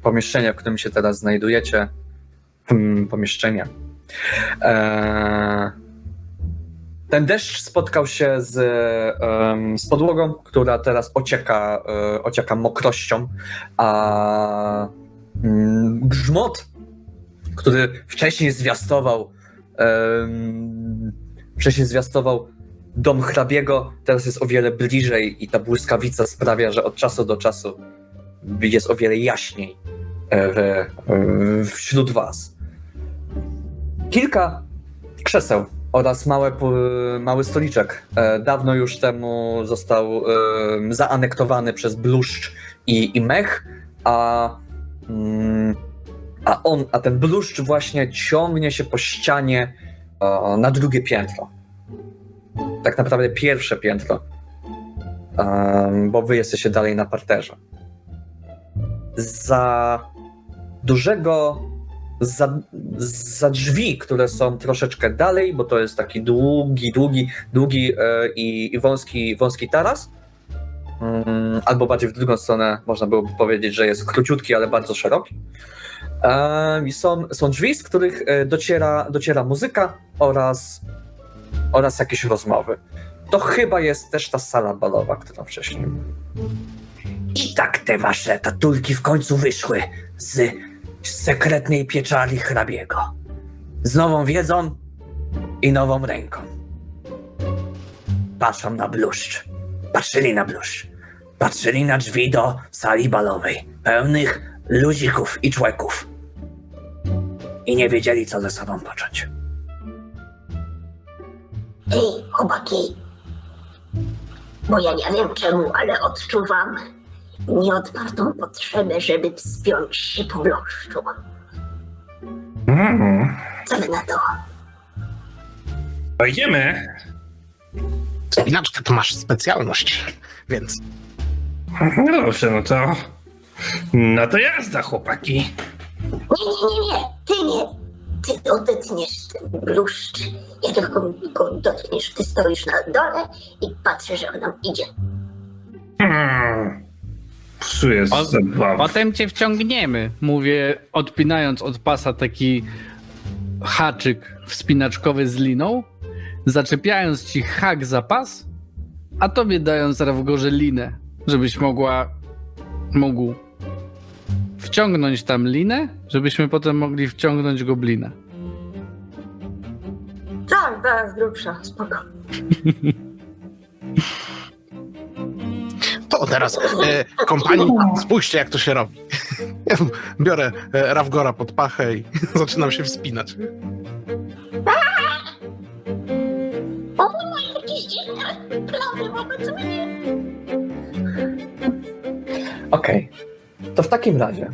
pomieszczenie, w którym się teraz znajdujecie. Pomieszczenie. Ten deszcz spotkał się z podłogą, która teraz ocieka mokrością, a grzmot, który wcześniej zwiastował dom hrabiego, teraz jest o wiele bliżej i ta błyskawica sprawia, że od czasu do czasu jest o wiele jaśniej wśród was. Kilka krzeseł oraz mały stoliczek dawno już temu został zaanektowany przez bluszcz i mech, a ten bluszcz właśnie ciągnie się po ścianie na drugie piętro. Tak naprawdę pierwsze piętro, bo wy jesteście dalej na parterze. Za drzwi, które są troszeczkę dalej, bo to jest taki długi i wąski taras, albo bardziej w drugą stronę można byłoby powiedzieć, że jest króciutki, ale bardzo szeroki. Są drzwi, z których dociera muzyka oraz jakieś rozmowy. To chyba jest też ta sala balowa, którą wcześniej... I tak te wasze tatulki w końcu wyszły z sekretnej pieczari hrabiego. Z nową wiedzą i nową ręką. Patrzą na bluszcz. Patrzyli na bluszcz. Patrzyli na drzwi do sali balowej, pełnych luzików i człeków. I nie wiedzieli, co ze sobą począć. Ej, chłopaki. Bo ja nie wiem czemu, ale odczuwam nieodpartą potrzebę, żeby wspiąć się po bluszczu. Co wy na to? No idziemy. Inaczej to masz specjalność, więc... No dobrze, no to jazda, chłopaki. Nie. Ty nie. Ty odetniesz ten bluszcz. Jak tylko go dotkniesz, ty stoisz na dole i patrzysz, jak nam idzie. Psuję zabaw. Potem cię wciągniemy, mówię, odpinając od pasa taki haczyk wspinaczkowy z liną, zaczepiając ci hak za pas, a tobie dając Rawgorze linę, żebyś mógł wciągnąć tam linę, żebyśmy potem mogli wciągnąć goblinę. Tak, z grubsza, spoko. To teraz, kompanii, spójrzcie jak to się robi. Ja biorę Rawgora pod pachę i zaczynam się wspinać. On ma jakieś dziwne plany wobec mnie. Okej. To w takim razie,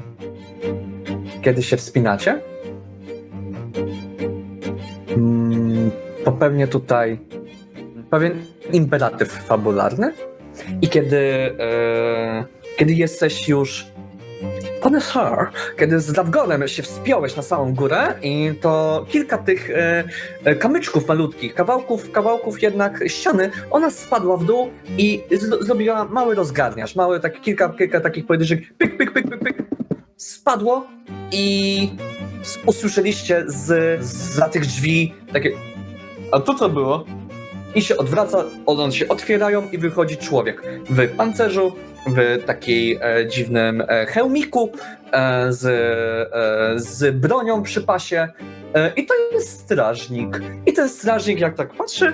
kiedy się wspinacie, popełnię tutaj pewien imperatyw fabularny i kiedy jesteś już Panie Sir, kiedy z Rawgorem się wspiąłeś na samą górę i to kilka tych kamyczków malutkich, kawałków jednak ściany, ona spadła w dół i zrobiła mały rozgarniarz, kilka takich pojedynczych pyk, spadło i usłyszeliście za tych drzwi takie a to co było? I się odwraca, one się otwierają i wychodzi człowiek w pancerzu, w takiej dziwnym hełmiku, z bronią przy pasie i to jest strażnik. I ten strażnik jak tak patrzy,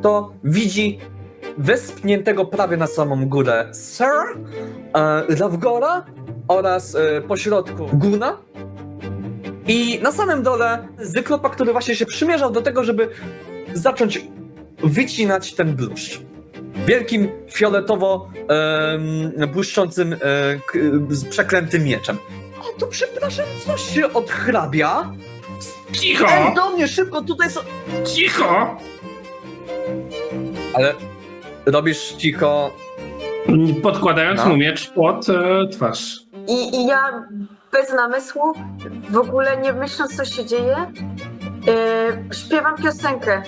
to widzi wespniętego prawie na samą górę Sir, Rawgora oraz pośrodku Guna i na samym dole Zyklopa, który właśnie się przymierzał do tego, żeby zacząć wycinać ten bluszcz. wielkim fioletowo błyszczącym przeklętym mieczem. A tu przepraszam, coś się odhrabia? Cicho! Ej, do mnie szybko, tutaj są... Cicho! Ale robisz cicho... Podkładając No. mu miecz pod twarz. I ja bez namysłu, w ogóle nie myśląc, co się dzieje, śpiewam piosenkę.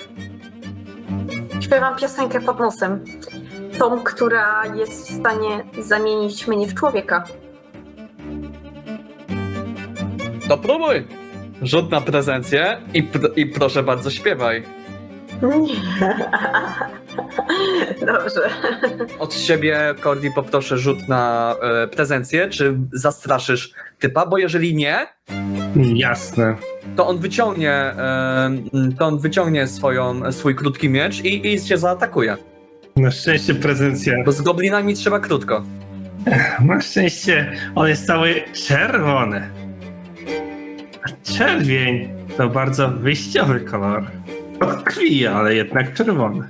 Śpiewam piosenkę pod nosem. Tą, która jest w stanie zamienić mnie w człowieka. To próbuj! Rzut na prezencję i proszę bardzo, śpiewaj. Dobrze. Od siebie, Cordy, poproszę rzut na prezencję, czy zastraszysz typa, bo jeżeli nie, Jasne. to on wyciągnie swój krótki miecz i cię zaatakuje. Na szczęście prezencja. Bo z goblinami trzeba krótko. Na szczęście on jest cały czerwony. A czerwień to bardzo wyjściowy kolor. Od krwi, ale jednak czerwony.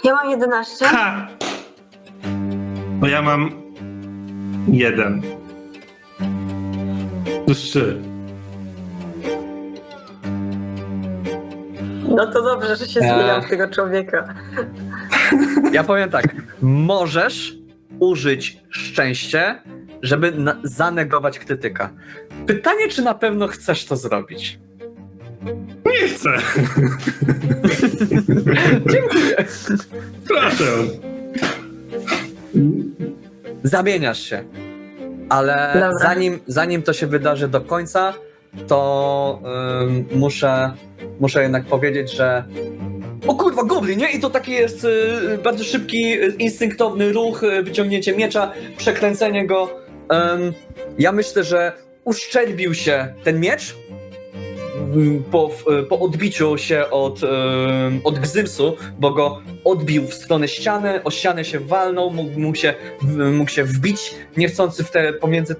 Ja mam 11. Ha! Bo ja mam 1. To 3. No to dobrze, że się zmieniam w tego człowieka. Ja powiem tak, możesz użyć szczęście, żeby zanegować krytyka. Pytanie, czy na pewno chcesz to zrobić? Nie chcę. Dziękuję. Proszę. Zamieniasz się. Ale Dobra. zanim to się wydarzy do końca, to muszę jednak powiedzieć, że o kurwa, goblin, nie? I to taki jest bardzo szybki, instynktowny ruch, wyciągnięcie miecza, przekręcenie go. Ja myślę, że uszczerbił się ten miecz po odbiciu się od Gzymsu, bo go odbił w stronę ściany, o ścianę się walnął, mógł się wbić niechcący pomiędzy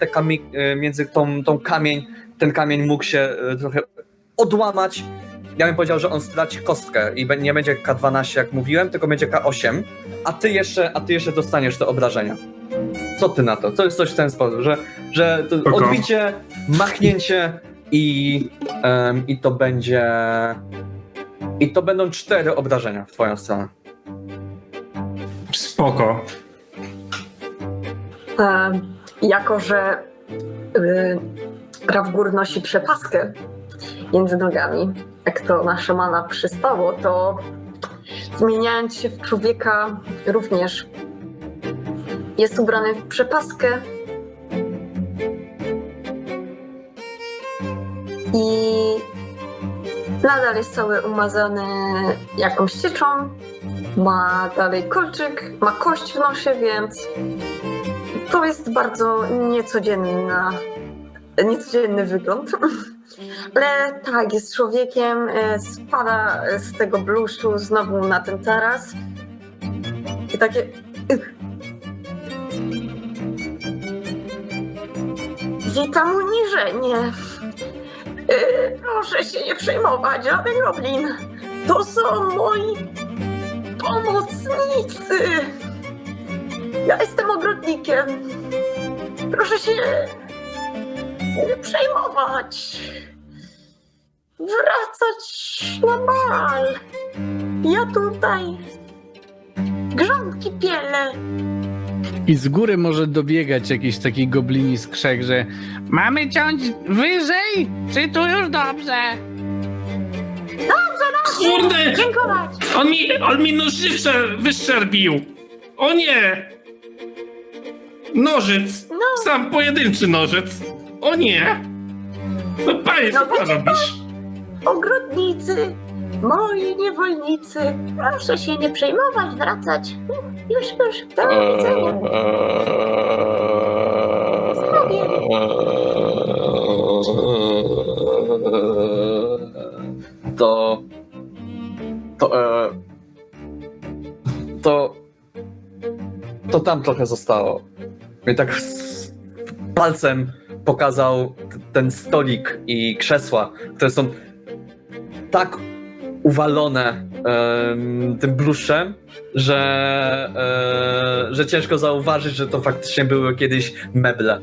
między tą kamień, ten kamień mógł się trochę odłamać. Ja bym powiedział, że on straci kostkę i nie będzie K12, jak mówiłem, tylko będzie K8, a ty jeszcze dostaniesz te obrażenia. Co ty na to? To jest coś w ten sposób, że to Spoko. odbicie, machnięcie i to będzie... I to będą 4 obrażenia w twoją stronę. Spoko. Jako, że Rawgór nosi przepaskę między nogami, jak to na szamana przystało, to zmieniając się w człowieka również jest ubrany w przepaskę i nadal jest cały umazany jakąś cieczą, ma dalej kolczyk, ma kość w nosie, więc to jest bardzo niecodzienny wygląd. Ale tak, jest człowiekiem, spada z tego bluszczu znowu na ten taras i takie... Witam uniżenie. Proszę się nie przejmować, żaden goblin. To są moi pomocnicy. Ja jestem ogrodnikiem. Proszę się nie przejmować. Wracać na bal. Ja tutaj grządki pielę. I z góry może dobiegać jakiś taki goblini skrzek, że mamy ciąć wyżej? Czy tu już dobrze? Kurde! Dziękować. On mi nożyce wyszczerbił! O nie! Nożyc! No. Sam pojedynczy nożyc! O nie! No panie, co No, ty robisz? Ogrodnicy, moi niewolnicy, proszę się nie przejmować, wracać. Już, do widzenia. To tam trochę zostało. I tak palcem pokazał ten stolik i krzesła, które są tak uwalone tym bluszczem, że ciężko zauważyć, że to faktycznie były kiedyś meble.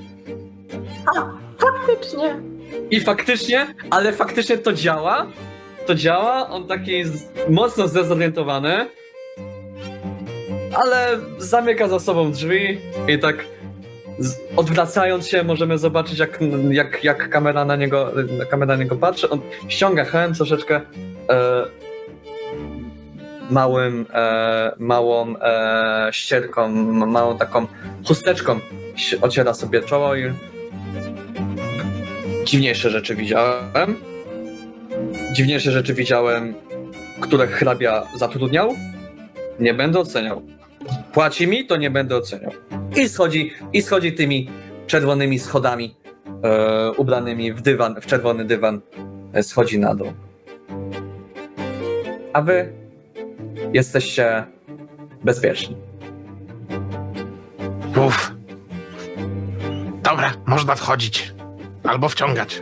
Faktycznie. I faktycznie, ale faktycznie to działa. To działa, on taki jest mocno zdezorientowany, ale zamyka za sobą drzwi i tak odwracając się możemy zobaczyć jak kamera na niego patrzy. On ściąga hełm troszeczkę małą ścierką, małą taką chusteczką ociera sobie czoło i dziwniejsze rzeczy widziałem, które hrabia zatrudniał, nie będę oceniał. Płaci mi, to nie będę oceniał. I schodzi tymi czerwonymi schodami, ubranymi w czerwony dywan, schodzi na dół. A wy jesteście bezpieczni. Uff. Dobra, można wchodzić. Albo wciągać.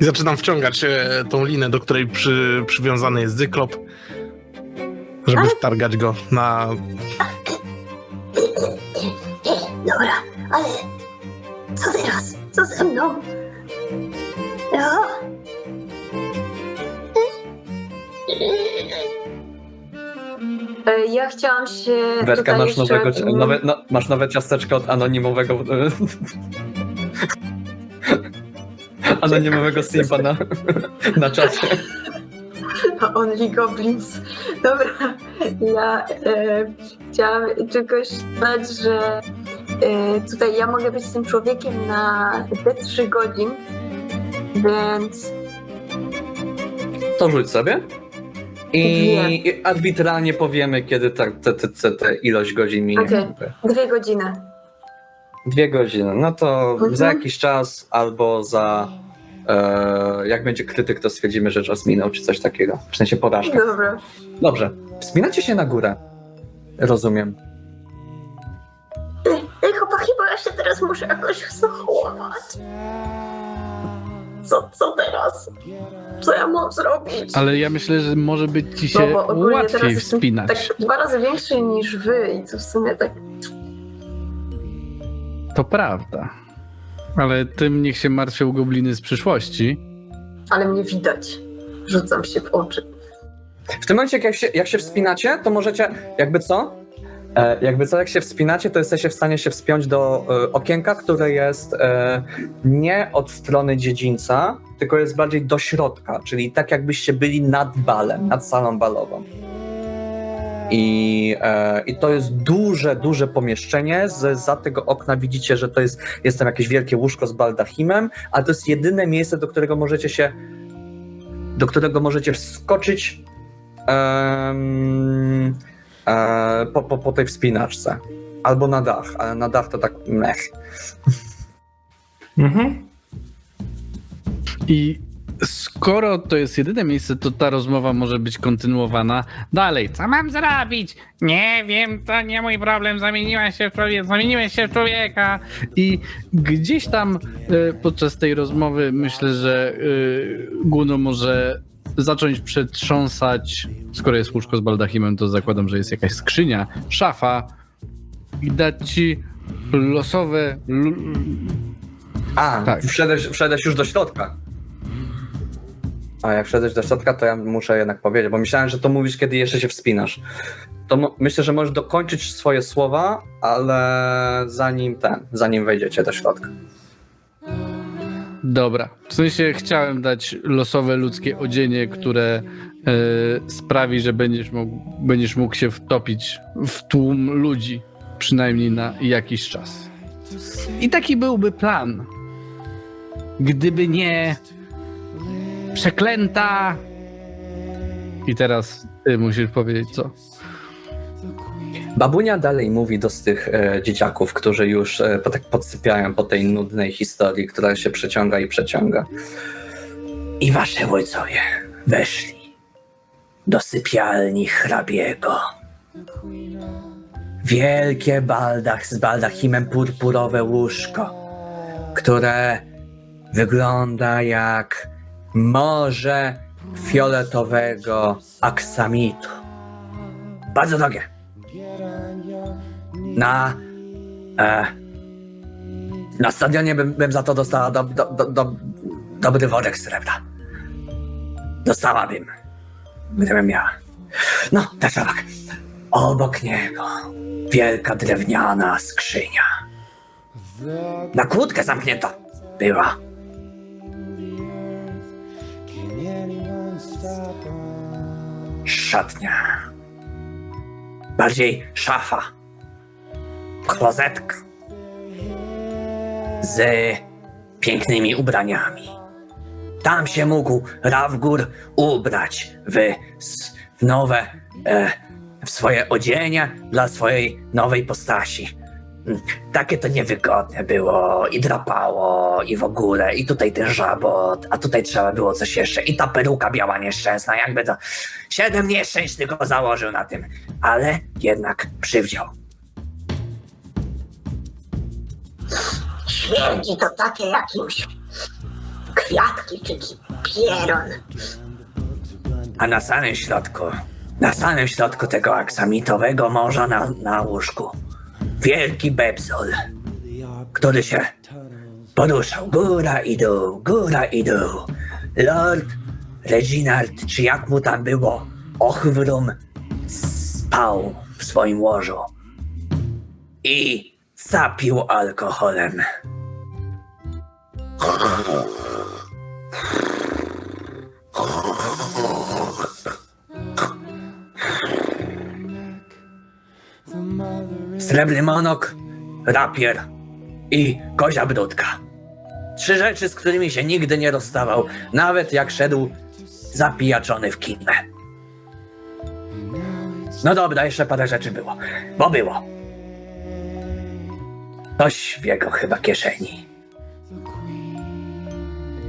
I zaczynam wciągać tą linę, do której przywiązany jest Zyklop, żeby wtargać go na... Dobra, ale co teraz? Co ze mną? No? Ja chciałam się Werka, tutaj jeszcze... masz nowe ciasteczko od anonimowego anonimowego simpa na czacie. Only Goblins. Dobra, ja chciałam tylko jeszcze dodać, że tutaj ja mogę być z tym człowiekiem na te 3 godzin, więc... To rzuć sobie. I arbitralnie powiemy, kiedy ta ilość godzin minie. Okej, 2 godziny. 2 godziny. No to za jakiś czas albo za... jak będzie krytyk, to stwierdzimy, że czas minął, czy coś takiego. W sensie porażka. Dobra. Dobrze. Wspinacie się na górę. Rozumiem. Ej, chłopaki, bo ja się teraz muszę jakoś zachować. Co teraz? Co ja mam zrobić? Ale ja myślę, że może być ci No, się bo ogólnie teraz łatwiej jestem wspinać. tak 2 razy większy niż wy i to w sumie tak... To prawda. Ale tym niech się martwią gobliny z przyszłości. Ale mnie widać. Rzucam się w oczy. W tym momencie, jak się wspinacie, to możecie, jak się wspinacie, to jesteście w stanie się wspiąć do okienka, które jest nie od strony dziedzińca, tylko jest bardziej do środka, czyli tak jakbyście byli nad balem, nad salą balową. I to jest duże pomieszczenie. Zza tego okna widzicie, że to jest tam jakieś wielkie łóżko z baldachimem, ale to jest jedyne miejsce, do którego możecie wskoczyć po tej wspinaczce. Albo na dach, ale na dach to tak mech. Mhm. I skoro to jest jedyne miejsce, to ta rozmowa może być kontynuowana dalej. Co mam zrobić? Nie wiem, to nie mój problem. Zamieniłem się w człowieka. I gdzieś tam podczas tej rozmowy myślę, że Guno może zacząć przetrząsać. Skoro jest łóżko z baldachimem, to zakładam, że jest jakaś skrzynia, szafa i dać ci losowe... Tak. Wszedłeś już do środka. A jak wszedłeś do środka, to ja muszę jednak powiedzieć, bo myślałem, że to mówisz, kiedy jeszcze się wspinasz. To myślę, że możesz dokończyć swoje słowa, ale zanim wejdziecie do środka. Dobra. W sensie chciałem dać losowe ludzkie odzienie, które sprawi, że będziesz mógł się wtopić w tłum ludzi, przynajmniej na jakiś czas. I taki byłby plan. Gdyby nie przeklęta... I teraz ty musisz powiedzieć co? Babunia dalej mówi do tych dzieciaków, którzy już tak podsypiają po tej nudnej historii, która się przeciąga i przeciąga. I wasze ojcowie weszli do sypialni hrabiego. Wielkie z baldachimem purpurowe łóżko, które wygląda jak morze fioletowego aksamitu. Bardzo drogie. Na stadionie bym za to dostała dobry worek srebra. Dostałabym, gdybym miała. No, też tak. Obok niego wielka drewniana skrzynia. Na kłódkę zamknięta była. Szatnia. Bardziej szafa. Klozetka. Z pięknymi ubraniami. Tam się mógł Rawgur ubrać w nowe, w swoje odzienie dla swojej nowej postaci. Takie to niewygodne było i drapało i w ogóle i tutaj ten żabot, a tutaj trzeba było coś jeszcze i ta peruka biała nieszczęsna, jakby to 7 nieszczęść tylko założył na tym, ale jednak przywdział. Śmierdzi to takie jakimś kwiatki czy pieron. A na samym środku tego aksamitowego morza na łóżku wielki bebzol, który się poruszał góra i dół. Lord Reginald, czy jak mu tam było, Ochwrum, spał w swoim łożu i zapił alkoholem. Srebrny monok, rapier i kozia brudka. 3 rzeczy, z którymi się nigdy nie rozstawał, nawet jak szedł zapijaczony w kinnę. No dobra, jeszcze parę rzeczy było, bo było. Coś w jego chyba kieszeni.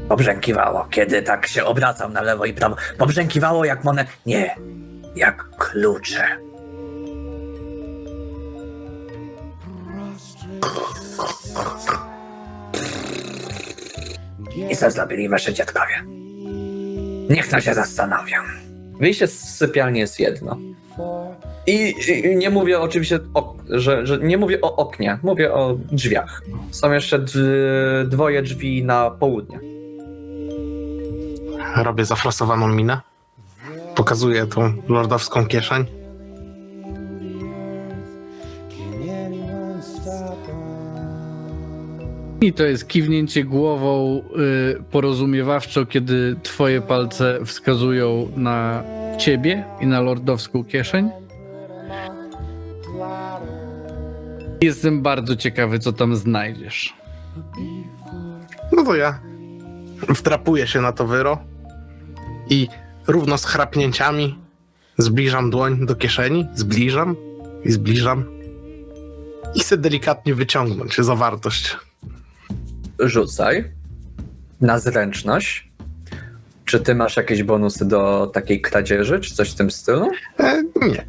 Pobrzękiwało, kiedy tak się obracał na lewo i prawo. Pobrzękiwało jak nie, jak klucze. I co zrobili wasze dziadkowie? Niech no się zastanowią. Wyjście z sypialni jest jedno. I nie mówię oczywiście, że nie mówię o oknie, mówię o drzwiach. Są jeszcze 2 drzwi na południe. Robię zafrasowaną minę. Pokazuję tą lordowską kieszeń. I to jest kiwnięcie głową porozumiewawczo, kiedy twoje palce wskazują na ciebie i na lordowską kieszeń. Jestem bardzo ciekawy, co tam znajdziesz. No to ja wtrapuję się na to wyro i równo z chrapnięciami zbliżam dłoń do kieszeni, zbliżam i chcę delikatnie wyciągnąć zawartość. Rzucaj na zręczność. Czy ty masz jakieś bonusy do takiej kradzieży, czy coś w tym stylu? Nie.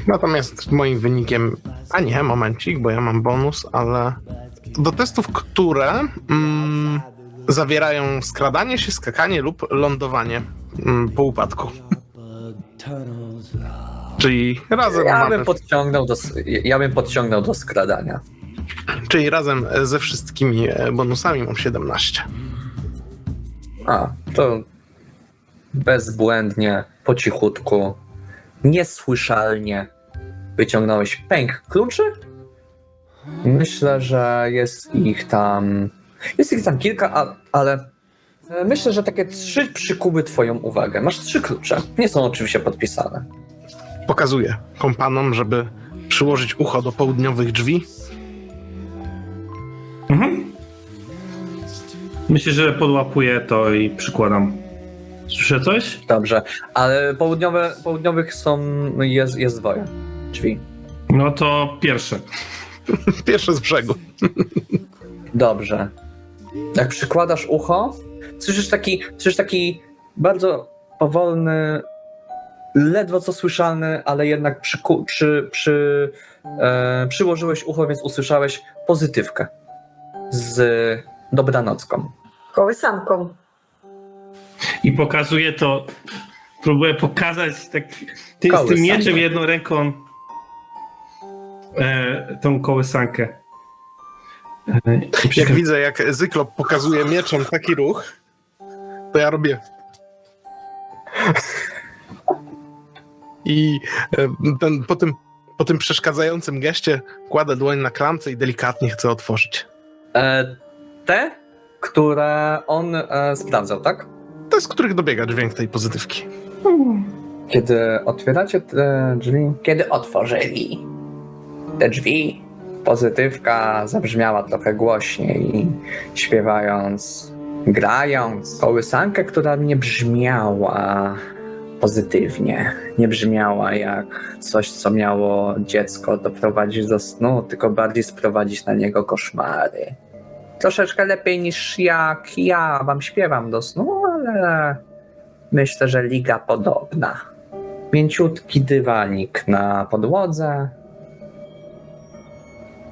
Natomiast moim wynikiem... A nie, momencik, bo ja mam bonus, ale... Do testów, które zawierają skradanie się, skakanie lub lądowanie po upadku. Czyli razem Ja bym podciągnął do skradania. Czyli razem ze wszystkimi bonusami mam 17. A, to bezbłędnie, po cichutku, niesłyszalnie wyciągnąłeś pęk kluczy? Myślę, że jest ich tam kilka, ale myślę, że takie 3 przykuły twoją uwagę. Masz 3 klucze. Nie są oczywiście podpisane. Pokazuję kompanom, żeby przyłożyć ucho do południowych drzwi. Myślę, że podłapuję to i przykładam. Słyszę coś? Dobrze, ale południowych jest 2 drzwi. No to pierwsze. Pierwsze z brzegu. Dobrze. Jak przykładasz ucho, słyszysz taki bardzo powolny, ledwo co słyszalny, ale jednak przyłożyłeś ucho, więc usłyszałeś pozytywkę z dobranocką. Kołysanką. I pokazuje to, próbuję pokazać tak, z tym Kołysankę. mieczem jedną ręką tą kołysankę. Jak widzę, jak Zyklop pokazuje mieczem taki ruch, to ja robię. I po tym przeszkadzającym geście kładę dłoń na klamce i delikatnie chcę otworzyć. Te, które on sprawdzał, tak? To jest z których dobiega dźwięk tej pozytywki. Kiedy otwieracie te drzwi, Kiedy otworzyli te drzwi, pozytywka zabrzmiała trochę głośniej, śpiewając, grając kołysankę, która nie brzmiała pozytywnie. Nie brzmiała jak coś, co miało dziecko doprowadzić do snu, tylko bardziej sprowadzić na niego koszmary. Troszeczkę lepiej niż jak ja wam śpiewam do snu, ale myślę, że liga podobna. Mięciutki dywanik na podłodze.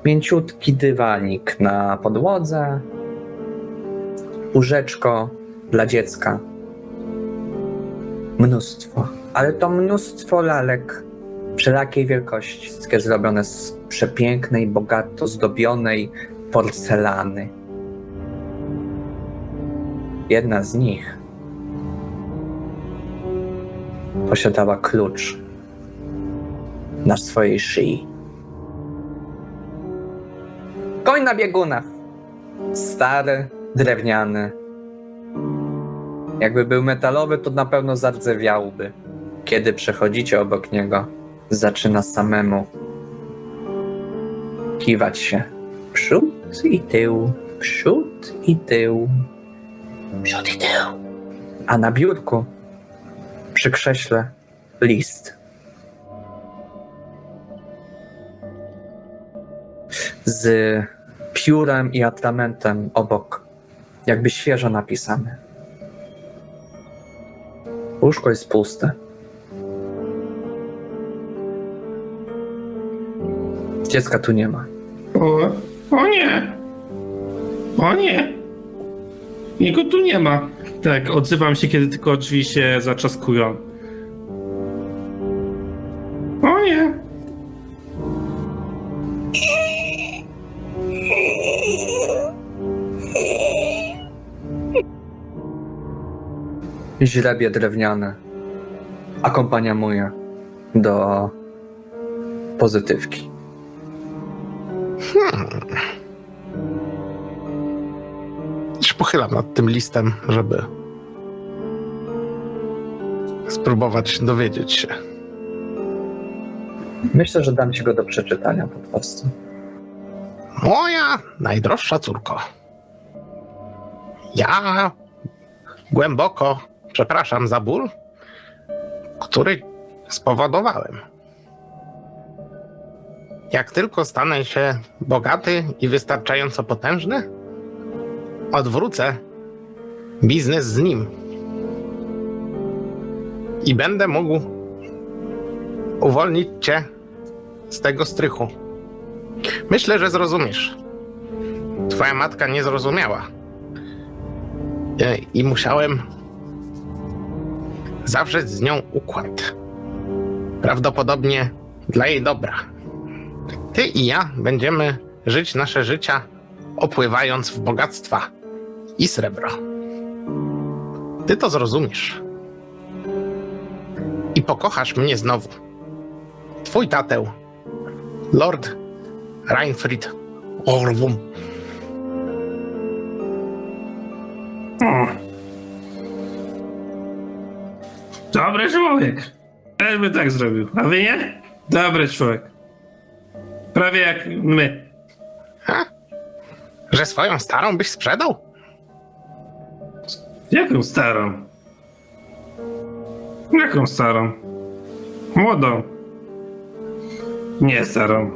Mięciutki dywanik na podłodze. Łóżeczko dla dziecka. Mnóstwo, ale to mnóstwo lalek wszelakiej wielkości. Wszystkie zrobione z przepięknej, bogato zdobionej porcelany. Jedna z nich posiadała klucz na swojej szyi. Koń na biegunach. Stary, drewniany. Jakby był metalowy, to na pewno zardzewiałby. Kiedy przechodzicie obok niego, zaczyna samemu kiwać się. Przód i tył, przód i tył, przód i tył. A na biurku, przy krześle, list. Z piórem i atramentem obok, jakby świeżo napisany. Łóżko jest puste. Dziecka tu nie ma. O nie! O nie! Jego tu nie ma. Tak, odzywam się, kiedy tylko drzwi się zaczaskują. O nie! Źrebie drewniane akompaniamuje do pozytywki. Się pochylam nad tym listem, żeby spróbować dowiedzieć się. Myślę, że dam ci go do przeczytania po prostu. Moja najdroższa córko. Ja głęboko przepraszam za ból, który spowodowałem. Jak tylko stanę się bogaty i wystarczająco potężny, odwrócę biznes z nim. I będę mógł uwolnić cię z tego strychu. Myślę, że zrozumiesz. Twoja matka nie zrozumiała. I musiałem zawrzeć z nią układ. Prawdopodobnie dla jej dobra. Ty i ja będziemy żyć nasze życia, opływając w bogactwa i srebro. Ty to zrozumiesz. I pokochasz mnie znowu. Twój tatę, Lord Reinfried Orwum. Dobry człowiek. Też by tak zrobił. A wy nie? Dobry człowiek. Prawie jak my. Ha? Że swoją starą byś sprzedał? Jaką starą? Jaką starą? Młodą. Nie starą.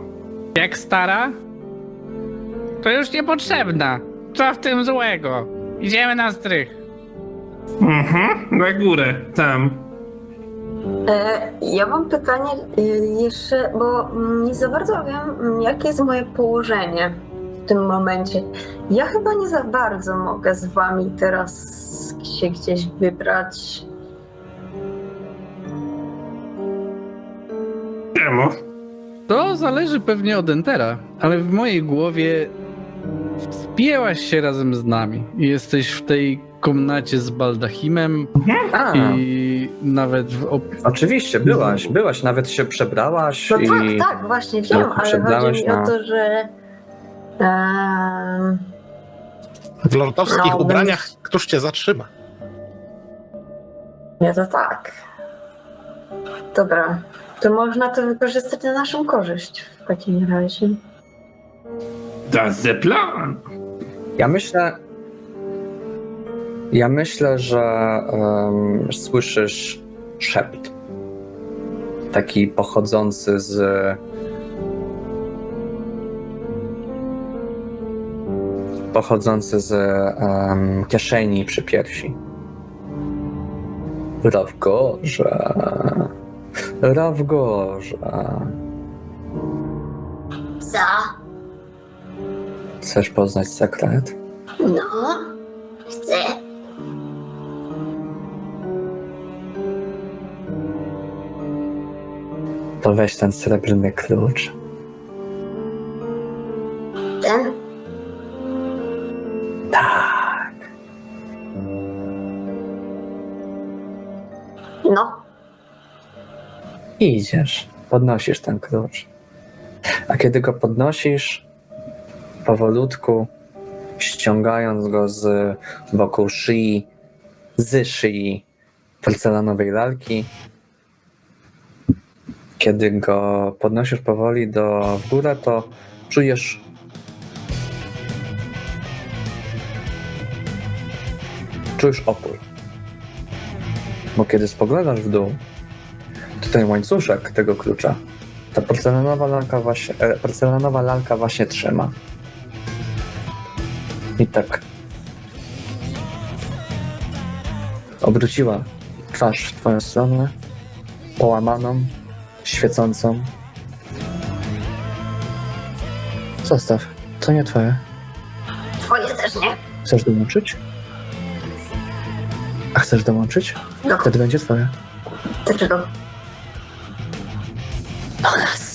Jak stara? To już niepotrzebna. Co w tym złego? Idziemy na strych. Na górę, tam. Ja mam pytanie jeszcze, bo nie za bardzo wiem, jakie jest moje położenie. tym momencie. Ja chyba nie za bardzo mogę z wami teraz się gdzieś wybrać. Czemu? To zależy pewnie od Entera, ale w mojej głowie wspięłaś się razem z nami. Jesteś w tej komnacie z baldachimem A, i nawet oczywiście, byłaś, nawet się przebrałaś No i... tak, właśnie wiem, ale przebrałeś chodzi mi na- o to, że W lordowskich No, ubraniach któż cię zatrzyma? nie to tak. Dobra, to można to wykorzystać na naszą korzyść w takim razie. Das the plan. Ja myślę, że słyszysz szept. Taki pochodzący z kieszeni przy piersi. Rawgorze. Co? Chcesz poznać sekret? No, chcę. To weź ten srebrny klucz. Ten? Tak. No, I idziesz, podnosisz ten klucz. A kiedy go podnosisz, powolutku, ściągając go z wokół szyi, z szyi porcelanowej lalki, kiedy go podnosisz powoli w górę, to czujesz opór. Bo kiedy spoglądasz w dół, to ten łańcuszek tego klucza, ta porcelanowa lalka właśnie trzyma. I tak obróciła twarz w twoją stronę, połamaną, świecącą. Zostaw, to nie twoje. twoje też nie. Chcesz dołączyć? A chcesz dołączyć? No, Wtedy będzie twoje. dlaczego? Do nas.